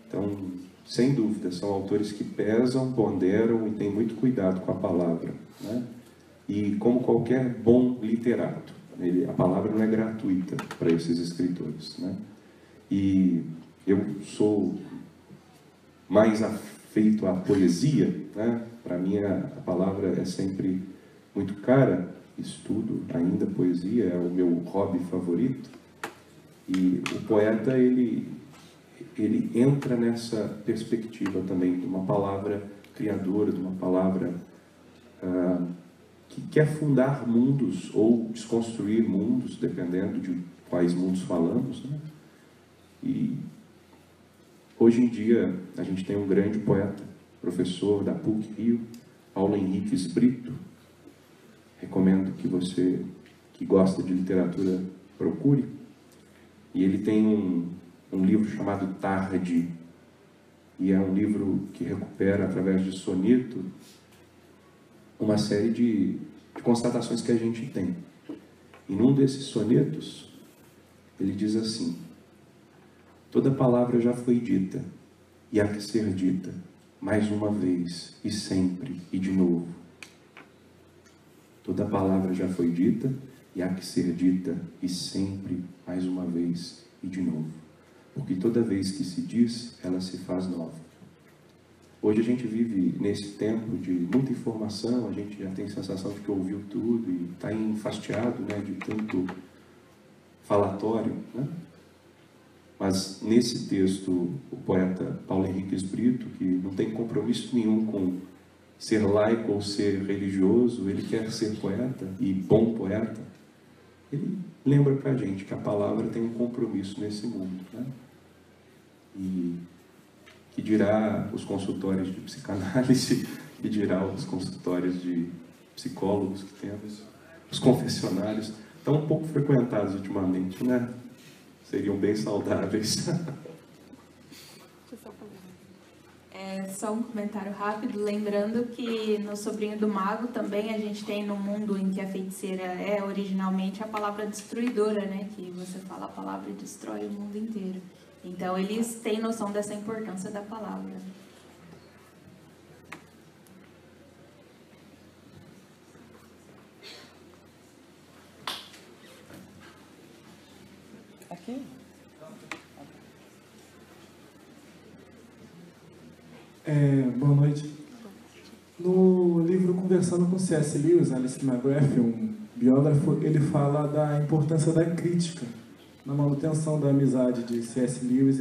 Então, sem dúvida, são autores que pesam, ponderam e têm muito cuidado com a palavra, né? E, como qualquer bom literato, a palavra não é gratuita para esses escritores, né? E eu sou mais afeito à poesia, né? Para mim, a palavra é sempre muito cara. Estudo ainda poesia, é o meu hobby favorito. E o poeta, ele entra nessa perspectiva também de uma palavra criadora, de uma palavra que quer fundar mundos ou desconstruir mundos, dependendo de quais mundos falamos, né? E hoje em dia a gente tem um grande poeta, professor da PUC-Rio, Paulo Henriques Brito. Recomendo que você que gosta de literatura procure. E ele tem um livro chamado Tarde, e é um livro que recupera, através de soneto, uma série de constatações que a gente tem. E num desses sonetos, ele diz assim: toda palavra já foi dita, e há que ser dita, mais uma vez, e sempre, e de novo. Toda palavra já foi dita, e há que ser dita, e sempre, mais uma vez, e de novo. Porque toda vez que se diz, ela se faz nova. Hoje a gente vive nesse tempo de muita informação, a gente já tem a sensação de que ouviu tudo, e está enfastiado, né, de tanto falatório, né? Mas nesse texto, o poeta Paulo Henriques Brito, que não tem compromisso nenhum com ser laico ou ser religioso, ele quer ser poeta e bom poeta, ele lembra para a gente que a palavra tem um compromisso nesse mundo, né? E que dirá os consultórios de psicanálise, que dirá os consultórios de psicólogos que temos, os confessionários, estão um pouco frequentados ultimamente, né? Seriam bem saudáveis. Só um comentário rápido, lembrando que no Sobrinho do Mago também a gente tem, no mundo em que a feiticeira é originalmente, a palavra destruidora, né? Que você fala a palavra e destrói o mundo inteiro. Então eles têm noção dessa importância da palavra. Aqui? Boa noite. No livro Conversando com C.S. Lewis, Alice McGrath, um biógrafo, ele fala da importância da crítica na manutenção da amizade de C.S. Lewis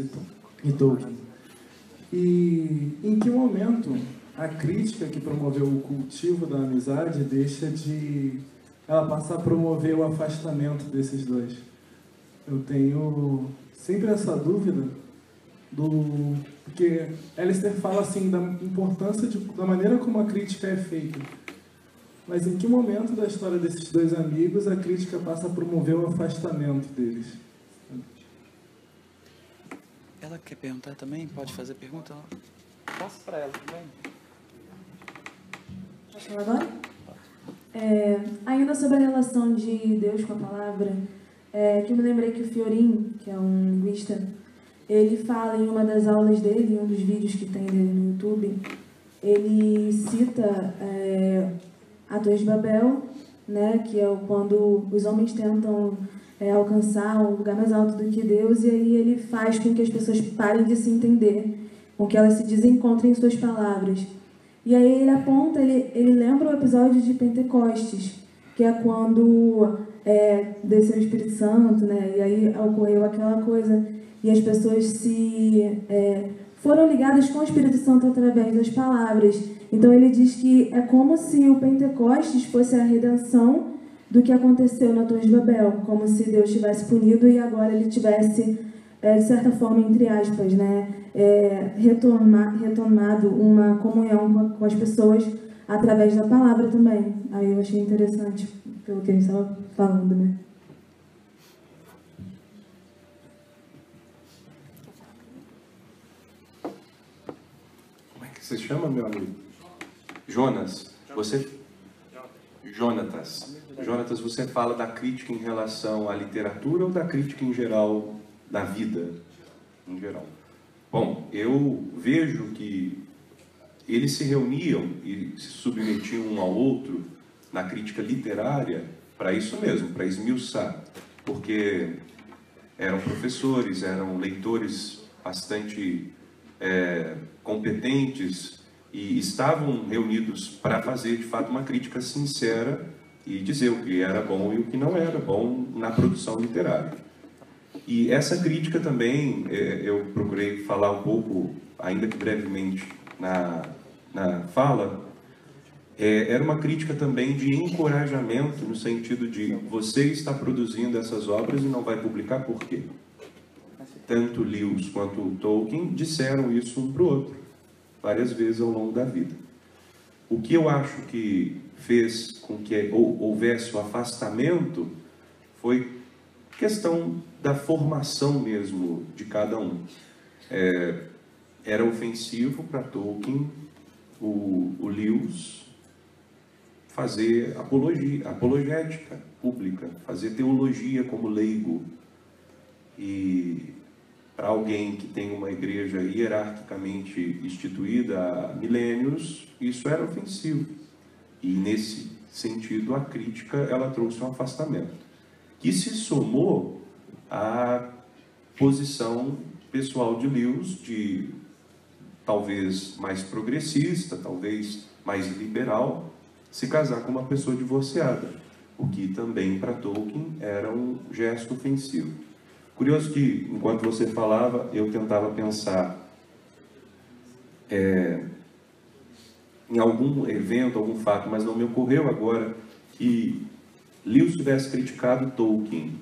e Tolkien. E em que momento a crítica que promoveu o cultivo da amizade ela passa a promover o afastamento desses dois? Eu tenho sempre essa dúvida porque Alistair fala assim da importância da maneira como a crítica é feita. Mas em que momento da história desses dois amigos a crítica passa a promover o afastamento deles? Ela quer perguntar também? Pode fazer pergunta? Passa para ela também. Posso falar agora? Ainda sobre a relação de Deus com a palavra, que eu me lembrei que o Fiorin, que é um linguista, ele fala em uma das aulas dele, em um dos vídeos que tem dele no YouTube, ele cita a Torre de Babel, né, que é quando os homens tentam alcançar um lugar mais alto do que Deus, e aí ele faz com que as pessoas parem de se entender, com que elas se desencontrem em suas palavras. E aí ele aponta, ele lembra o episódio de Pentecostes, que é quando desceu o Espírito Santo, né, e aí ocorreu aquela coisa, e as pessoas foram ligadas com o Espírito Santo através das palavras. Então ele diz que é como se o Pentecostes fosse a redenção do que aconteceu na Torre de Babel, como se Deus tivesse punido e agora ele tivesse de certa forma, entre aspas, né, retomado uma comunhão com as pessoas através da palavra também. Aí eu achei interessante, pelo que a gente estava falando, né? Como é que você chama, meu amigo? Jonas. Jonatas, você fala da crítica em relação à literatura ou da crítica em geral da vida, em geral? Bom, eu vejo que eles se reuniam e se submetiam um ao outro na crítica literária para isso mesmo, para esmiuçar, porque eram professores, eram leitores bastante competentes e estavam reunidos para fazer, de fato, uma crítica sincera e dizer o que era bom e o que não era bom na produção literária. E essa crítica também, eu procurei falar um pouco, ainda que brevemente, na fala, era uma crítica também de encorajamento, no sentido de você está produzindo essas obras e não vai publicar por quê? Tanto Lewis quanto Tolkien disseram isso um para o outro, várias vezes ao longo da vida. O que eu acho que fez com que houvesse o afastamento foi questão da formação mesmo de cada um. Era ofensivo para Tolkien, o Lewis, fazer apologética pública, fazer teologia como leigo. E para alguém que tem uma igreja hierarquicamente instituída há milênios, isso era ofensivo. E nesse sentido, a crítica ela trouxe um afastamento, que se somou à posição pessoal de Lewis, de talvez mais progressista, talvez mais liberal, se casar com uma pessoa divorciada, o que também para Tolkien era um gesto ofensivo. Curioso que, enquanto você falava, eu tentava pensar em algum evento, algum fato, mas não me ocorreu agora que Lewis tivesse criticado Tolkien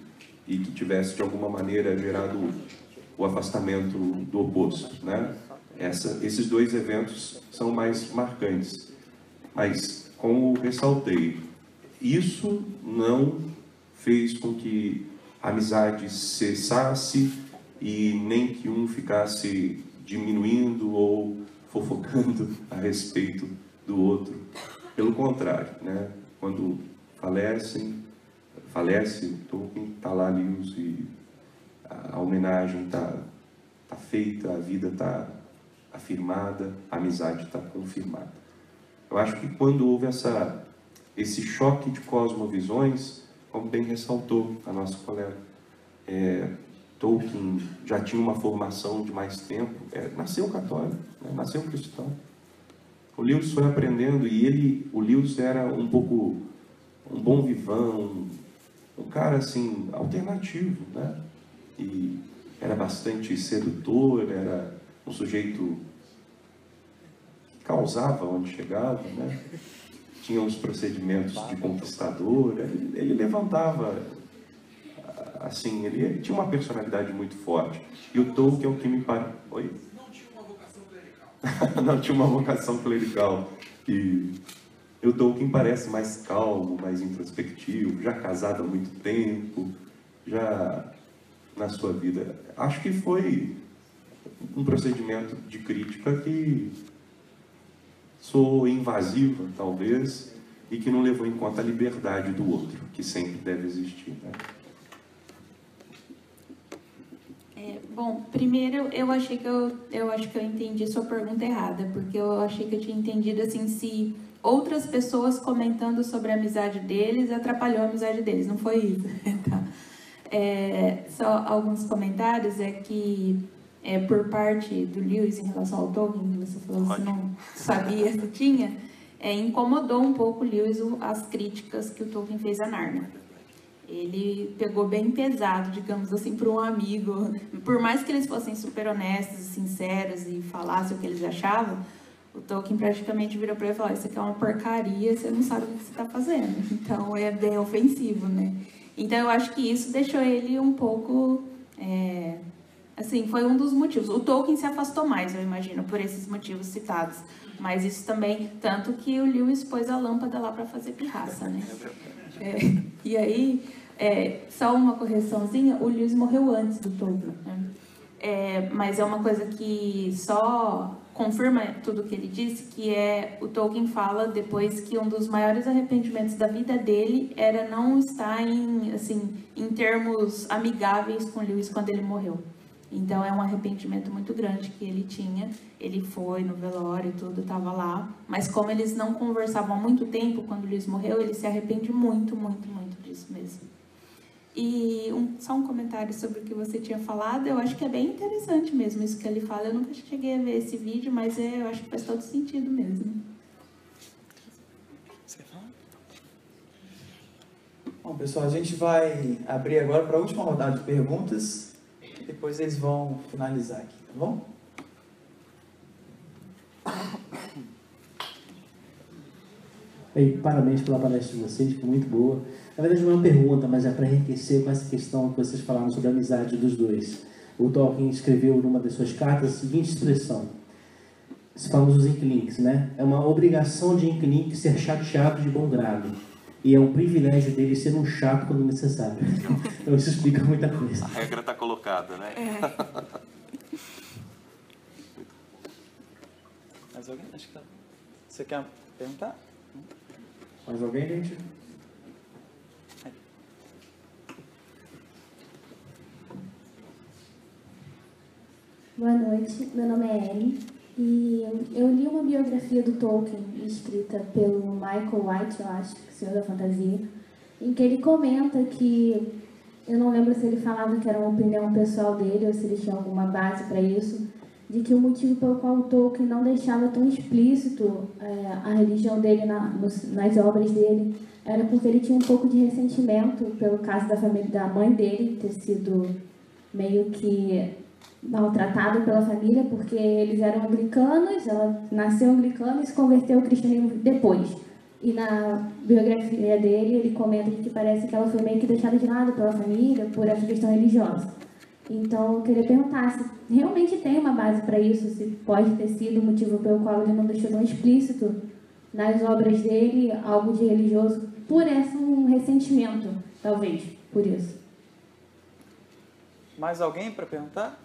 e que tivesse, de alguma maneira, gerado o afastamento do oposto, né? Esses dois eventos são mais marcantes. Mas, como ressaltei, isso não fez com que a amizade cessasse e nem que um ficasse diminuindo ou fofocando a respeito do outro. Pelo contrário, né? Quando falece Tolkien, está lá Lewis e a homenagem está feita, a vida está afirmada, a amizade está confirmada. Eu acho que quando houve esse choque de cosmovisões, como bem ressaltou a nossa colega, Tolkien já tinha uma formação de mais tempo, nasceu católico, né? Nasceu cristão. O Lewis foi aprendendo e o Lewis era um pouco um bom vivão, um cara assim, alternativo, né? E era bastante sedutor, era um sujeito que causava onde chegava, né? Tinha uns procedimentos de conquistador, ele levantava, assim, ele tinha uma personalidade muito forte. E o Tolkien é o que me parece... Oi? Não tinha uma vocação clerical. Não tinha uma vocação clerical. E o Tolkien parece mais calmo, mais introspectivo, já casado há muito tempo, já na sua vida. Acho que foi um procedimento de crítica que soou invasiva, talvez, e que não levou em conta a liberdade do outro, que sempre deve existir, né? Bom, primeiro eu acho que eu entendi sua pergunta errada, porque eu achei que eu tinha entendido assim, se outras pessoas comentando sobre a amizade deles atrapalhou a amizade deles, não foi isso. Então, só alguns comentários que por parte do Lewis em relação ao Tolkien, que você falou que não sabia se tinha, incomodou um pouco o Lewis as críticas que o Tolkien fez a Nárnia. Ele pegou bem pesado, digamos assim, para um amigo. Por mais que eles fossem super honestos, sinceros e falassem o que eles achavam, o Tolkien praticamente virou para ele e falou: isso aqui é uma porcaria, você não sabe o que você está fazendo. Então é bem ofensivo, né? Então eu acho que isso deixou ele um pouco assim, foi um dos motivos. O Tolkien se afastou mais, eu imagino, por esses motivos citados. Mas isso também, tanto que o Lewis pôs a lâmpada lá para fazer pirraça, né? E aí, só uma correçãozinha, o Lewis morreu antes do Tolkien, né? Mas é uma coisa que só confirma tudo o que ele disse, que o Tolkien fala depois que um dos maiores arrependimentos da vida dele era não estar em termos amigáveis com Lewis quando ele morreu. Então é um arrependimento muito grande que ele tinha. Ele foi no velório e tudo, estava lá. Mas como eles não conversavam há muito tempo, quando o Lewis morreu, ele se arrepende muito, muito, muito disso mesmo. E só um comentário sobre o que você tinha falado. Eu acho que é bem interessante mesmo isso que ele fala. Eu nunca cheguei a ver esse vídeo, mas eu acho que faz todo sentido mesmo. Você quer falar? Bom, pessoal, a gente vai abrir agora para a última rodada de perguntas. Depois eles vão finalizar aqui, tá bom? Parabéns pela palestra de vocês, foi muito boa. Na verdade não é uma pergunta, mas é para enriquecer com essa questão que vocês falaram sobre a amizade dos dois. O Tolkien escreveu numa das suas cartas a seguinte expressão. Se falamos dos inklings, né? É uma obrigação de inklings ser chateado de bom grado. E é um privilégio dele ser um chato quando necessário. Então isso explica muita coisa. A regra está colocada, né? Mais alguém? Acho que você quer perguntar? Mais alguém, gente? Boa noite, meu nome é Ellen e eu li uma biografia do Tolkien escrita pelo Michael White, eu acho, Senhor da Fantasia, em que ele comenta que, eu não lembro se ele falava que era uma opinião pessoal dele ou se ele tinha alguma base para isso, de que o motivo pelo qual o Tolkien não deixava tão explícito a religião dele nas obras dele era porque ele tinha um pouco de ressentimento pelo caso da família da mãe dele ter sido meio que maltratado pela família, porque eles eram anglicanos, ela nasceu anglicana e se converteu ao cristianismo depois. E na biografia dele, ele comenta que parece que ela foi meio que deixada de lado pela família por essa questão religiosa. Então, eu queria perguntar se realmente tem uma base para isso, se pode ter sido o motivo pelo qual ele não deixou tão explícito nas obras dele algo de religioso, por um ressentimento, talvez, por isso. Mais alguém para perguntar?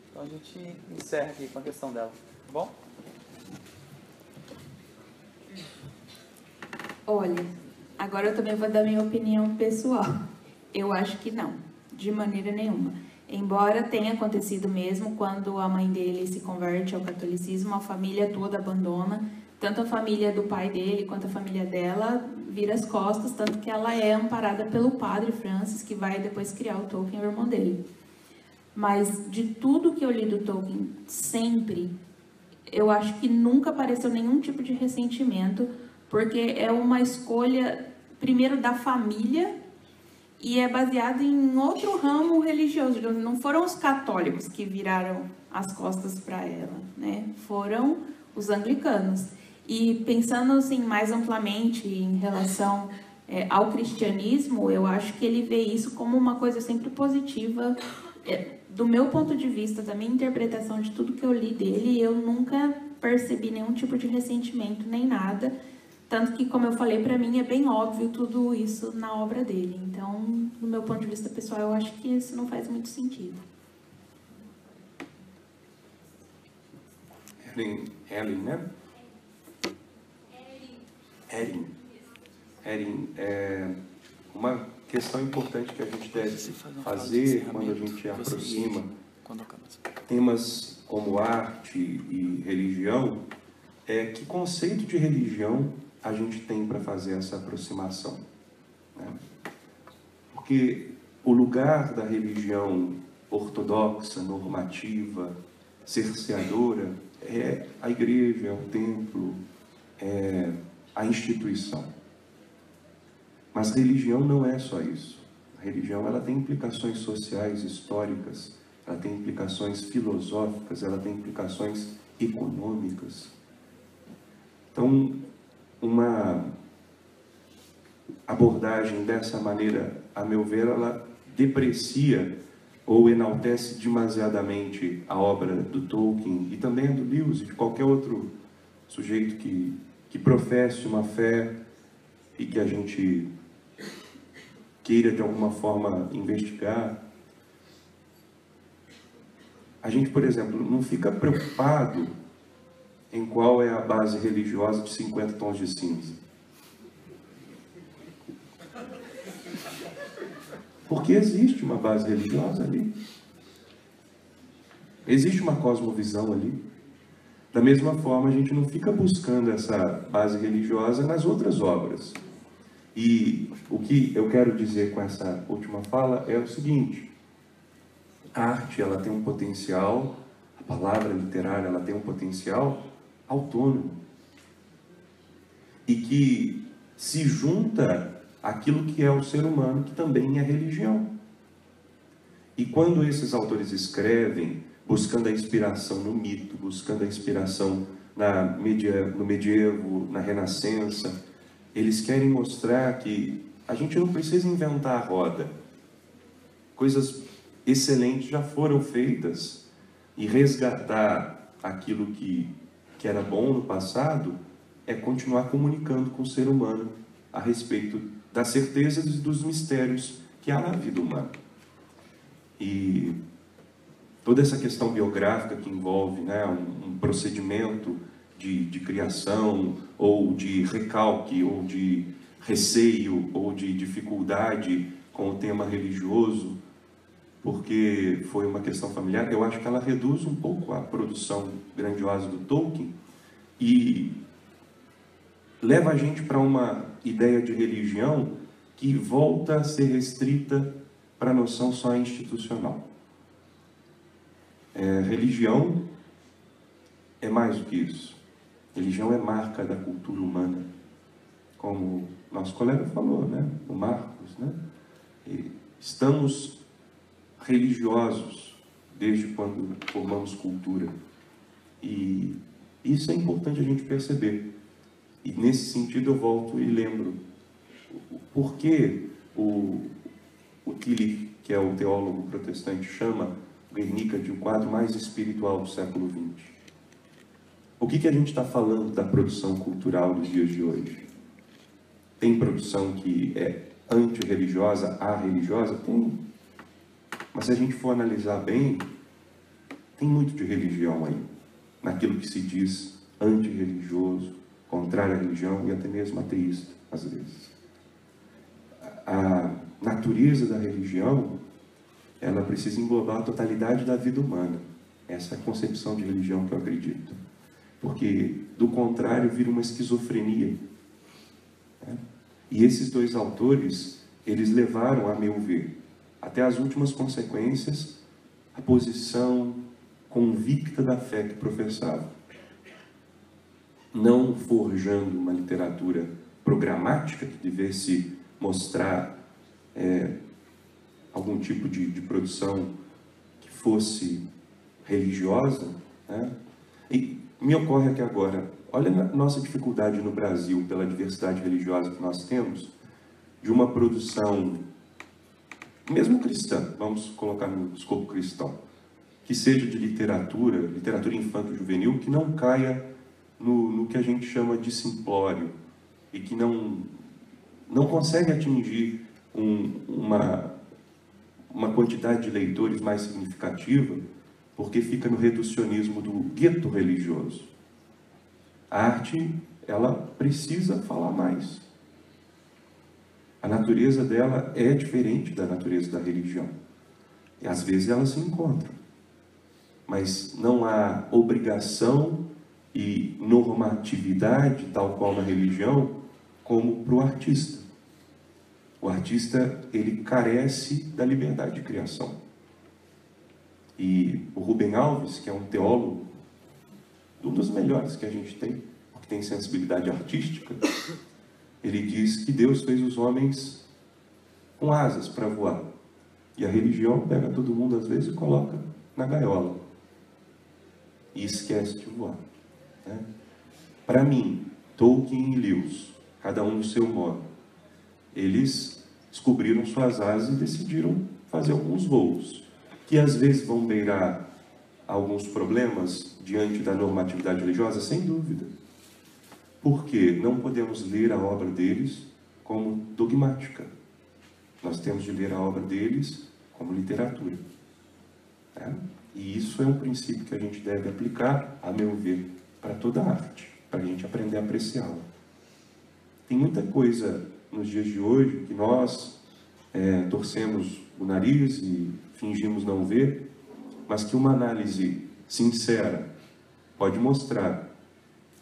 Então a gente encerra aqui com a questão dela, tá bom? Olha, agora eu também vou dar minha opinião pessoal. Eu acho que não, de maneira nenhuma. Embora tenha acontecido mesmo quando a mãe dele se converte ao catolicismo, a família toda abandona, tanto a família do pai dele quanto a família dela vira as costas, tanto que ela é amparada pelo padre Francis, que vai depois criar o Tolkien, o irmão dele. Mas de tudo que eu li do Tolkien, sempre, eu acho que nunca apareceu nenhum tipo de ressentimento, porque é uma escolha, primeiro, da família, e é baseado em outro ramo religioso. Não foram os católicos que viraram as costas para ela, né? Foram os anglicanos. E pensando assim, mais amplamente em relação ao cristianismo, eu acho que ele vê isso como uma coisa sempre positiva. Do meu ponto de vista, da minha interpretação de tudo que eu li dele, eu nunca percebi nenhum tipo de ressentimento, nem nada. Tanto que, como eu falei, para mim é bem óbvio tudo isso na obra dele. Então, do meu ponto de vista pessoal, eu acho que isso não faz muito sentido. Ellen, né? Erin, uma questão importante que a gente deve fazer quando a gente aproxima temas como arte e religião é que conceito de religião a gente tem para fazer essa aproximação, né? Porque o lugar da religião ortodoxa, normativa, cerceadora é a igreja, é o templo, é a instituição. Mas religião não é só isso. A religião ela tem implicações sociais, históricas, ela tem implicações filosóficas, ela tem implicações econômicas. Então, uma abordagem dessa maneira, a meu ver, ela deprecia ou enaltece demasiadamente a obra do Tolkien e também a do Lewis e de qualquer outro sujeito que professe uma fé e que a gente queira de alguma forma investigar. A gente, por exemplo, não fica preocupado em qual é a base religiosa de 50 tons de cinza. Porque existe uma base religiosa ali. Existe uma cosmovisão ali. Da mesma forma, a gente não fica buscando essa base religiosa nas outras obras. E o que eu quero dizer com essa última fala é o seguinte: a arte, ela tem um potencial, a palavra literária, ela tem um potencial autônomo. E que se junta àquilo que é o ser humano, que também é religião. E quando esses autores escrevem, buscando a inspiração no mito, buscando a inspiração no medievo, na Renascença, eles querem mostrar que a gente não precisa inventar a roda. Coisas excelentes já foram feitas, e resgatar aquilo que era bom no passado é continuar comunicando com o ser humano a respeito das certezas e dos mistérios que há na vida humana. E toda essa questão biográfica que envolve, né, um procedimento de criação, ou de recalque, ou de receio, ou de dificuldade com o tema religioso, porque foi uma questão familiar, eu acho que ela reduz um pouco a produção grandiosa do Tolkien e leva a gente para uma ideia de religião que volta a ser restrita para a noção só institucional. Religião é mais do que isso. Religião é marca da cultura humana. Como nosso colega falou, né? O Marcos, né? Estamos religiosos desde quando formamos cultura. E isso é importante a gente perceber. E nesse sentido eu volto e lembro por que o Tillich, que é o teólogo protestante, chama Guernica de o quadro mais espiritual do século XX. O que a gente está falando da produção cultural dos dias de hoje? Tem produção que é antirreligiosa, arreligiosa? Tem. Mas se a gente for analisar bem, tem muito de religião aí, naquilo que se diz antirreligioso, contrário à religião e até mesmo ateísta, às vezes. A natureza da religião, ela precisa englobar a totalidade da vida humana. Essa é a concepção de religião que eu acredito. Porque, do contrário, vira uma esquizofrenia. Né? E esses dois autores, eles levaram, a meu ver, até as últimas consequências, a posição convicta da fé que professavam. Não forjando uma literatura programática que devesse mostrar algum tipo de produção que fosse religiosa, né? E me ocorre aqui agora, olha a nossa dificuldade no Brasil, pela diversidade religiosa que nós temos, de uma produção, mesmo cristã, vamos colocar no escopo cristão, que seja de literatura infanto-juvenil, que não caia no que a gente chama de simplório, e que não consegue atingir uma quantidade de leitores mais significativa, porque fica no reducionismo do gueto religioso. A arte, ela precisa falar mais. A natureza dela é diferente da natureza da religião. E às vezes elas se encontram. Mas não há obrigação e normatividade, tal qual na religião, como para o artista. O artista, ele carece da liberdade de criação. E o Rubem Alves, que é um teólogo, um dos melhores que a gente tem, que tem sensibilidade artística, ele diz que Deus fez os homens com asas para voar. E a religião pega todo mundo, às vezes, e coloca na gaiola. E esquece de voar. Né? Para mim, Tolkien e Lewis, cada um do seu modo, eles descobriram suas asas e decidiram fazer alguns voos, que às vezes vão beirar alguns problemas diante da normatividade religiosa, sem dúvida. Porque não podemos ler a obra deles como dogmática. Nós temos de ler a obra deles como literatura. Né? E isso é um princípio que a gente deve aplicar, a meu ver, para toda a arte, para a gente aprender a apreciá-la. Tem muita coisa nos dias de hoje que nós torcemos o nariz e fingimos não ver, mas que uma análise sincera pode mostrar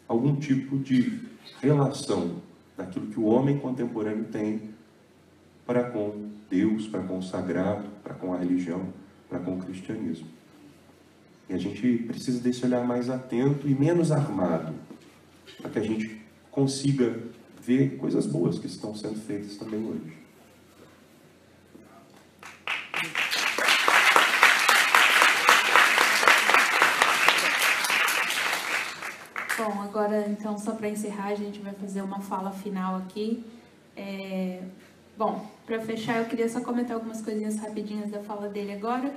algum tipo de relação daquilo que o homem contemporâneo tem para com Deus, para com o sagrado, para com a religião, para com o cristianismo. E a gente precisa desse olhar mais atento e menos armado, para que a gente consiga ver coisas boas que estão sendo feitas também hoje. Bom, agora então, só para encerrar, a gente vai fazer uma fala final aqui. Bom, para fechar, eu queria só comentar algumas coisinhas rapidinhas da fala dele agora.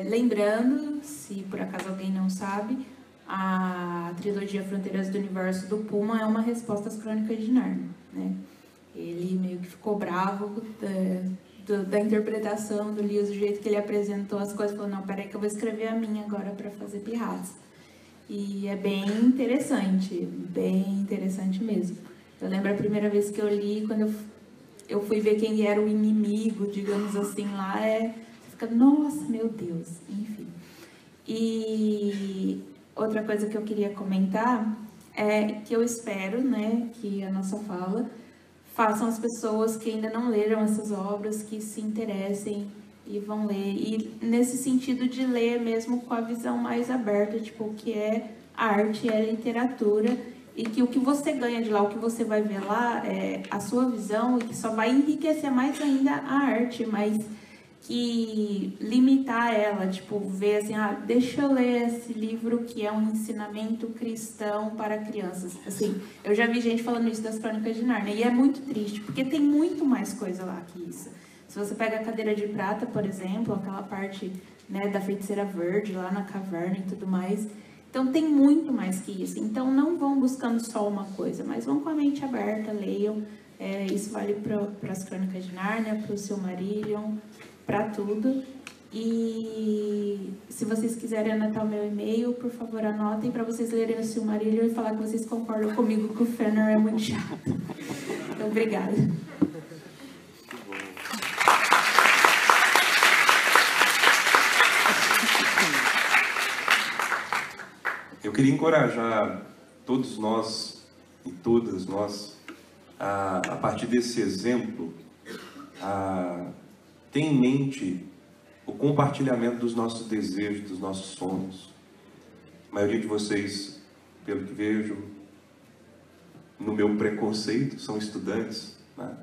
Lembrando, se por acaso alguém não sabe, a trilogia Fronteiras do Universo do Puma é uma resposta às Crônicas de Nárnia, né? Ele meio que ficou bravo da interpretação do Lewis, do jeito que ele apresentou as coisas, falou, não, peraí que eu vou escrever a minha agora para fazer pirraça. E é bem interessante mesmo. Eu lembro a primeira vez que eu li, quando eu fui ver quem era o inimigo, digamos assim, lá, você fica, nossa, meu Deus, enfim. E outra coisa que eu queria comentar é que eu espero, né, que a nossa fala façam as pessoas que ainda não leram essas obras, que se interessem e vão ler. E nesse sentido de ler mesmo com a visão mais aberta, tipo, o que é arte, é literatura, e que o que você ganha de lá, o que você vai ver lá, é a sua visão, e que só vai enriquecer mais ainda a arte, mas que limitar ela, tipo, ver assim, deixa eu ler esse livro que é um ensinamento cristão para crianças. Assim, eu já vi gente falando isso das Crônicas de Nárnia, e é muito triste, porque tem muito mais coisa lá que isso. Se você pega a Cadeira de Prata, por exemplo, aquela parte, né, da feiticeira verde lá na caverna e tudo mais, então tem muito mais que isso. Então não vão buscando só uma coisa, mas vão com a mente aberta, leiam. Isso vale para as Crônicas de Nárnia, para o Silmarillion, para tudo. E se vocês quiserem anotar o meu e-mail, por favor, anotem para vocês lerem o Silmarillion e falar que vocês concordam comigo que o Fëanor é muito chato. Então, obrigada. Eu queria encorajar todos nós e todas nós, a partir desse exemplo, a ter em mente o compartilhamento dos nossos desejos, dos nossos sonhos. A maioria de vocês, pelo que vejo, no meu preconceito, são estudantes, né?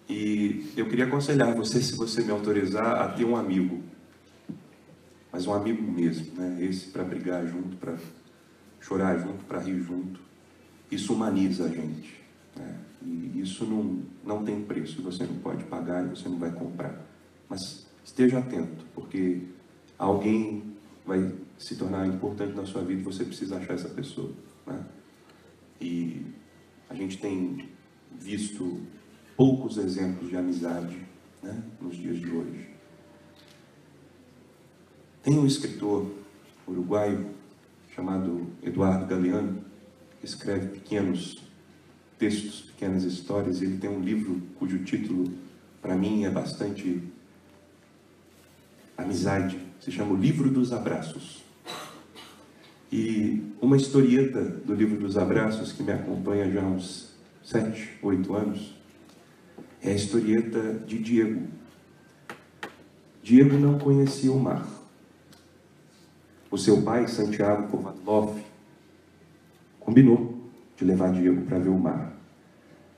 E eu queria aconselhar você, se você me autorizar, a ter um amigo. Mas um amigo mesmo, né? Esse para brigar junto, para chorar junto, para rir junto. Isso humaniza a gente, né? E isso não tem preço, você não pode pagar e você não vai comprar. Mas esteja atento, porque alguém vai se tornar importante na sua vida e você precisa achar essa pessoa, né? E a gente tem visto poucos exemplos de amizade, né, nos dias de hoje. Tem um escritor uruguaio chamado Eduardo Galeano, que escreve pequenos textos, pequenas histórias, e ele tem um livro cujo título, para mim, é bastante amizade, se chama O Livro dos Abraços. E uma historieta do Livro dos Abraços, que me acompanha já há uns 7, 8 anos, é a historieta de Diego. Diego não conhecia o mar. O seu pai, Santiago Kovadlov, combinou de levar Diego para ver o mar.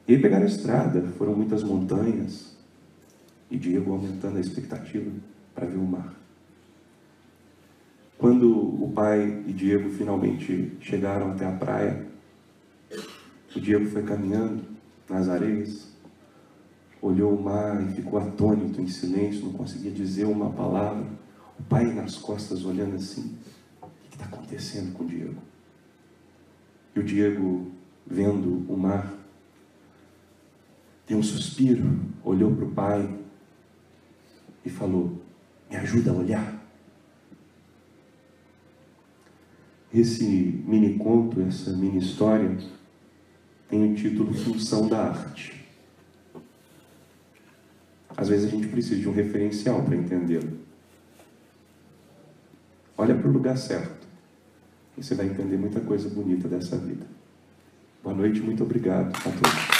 E aí pegaram a estrada, foram muitas montanhas, e Diego aumentando a expectativa para ver o mar. Quando o pai e Diego finalmente chegaram até a praia, o Diego foi caminhando nas areias, olhou o mar e ficou atônito, em silêncio, não conseguia dizer uma palavra. O pai nas costas olhando assim, o que está acontecendo com o Diego? E o Diego, vendo o mar, deu um suspiro, olhou para o pai e falou: me ajuda a olhar. Esse mini conto, essa mini história, tem o título Função da Arte. Às vezes a gente precisa de um referencial para entendê-lo. Olha para o lugar certo e você vai entender muita coisa bonita dessa vida. Boa noite, muito obrigado a todos.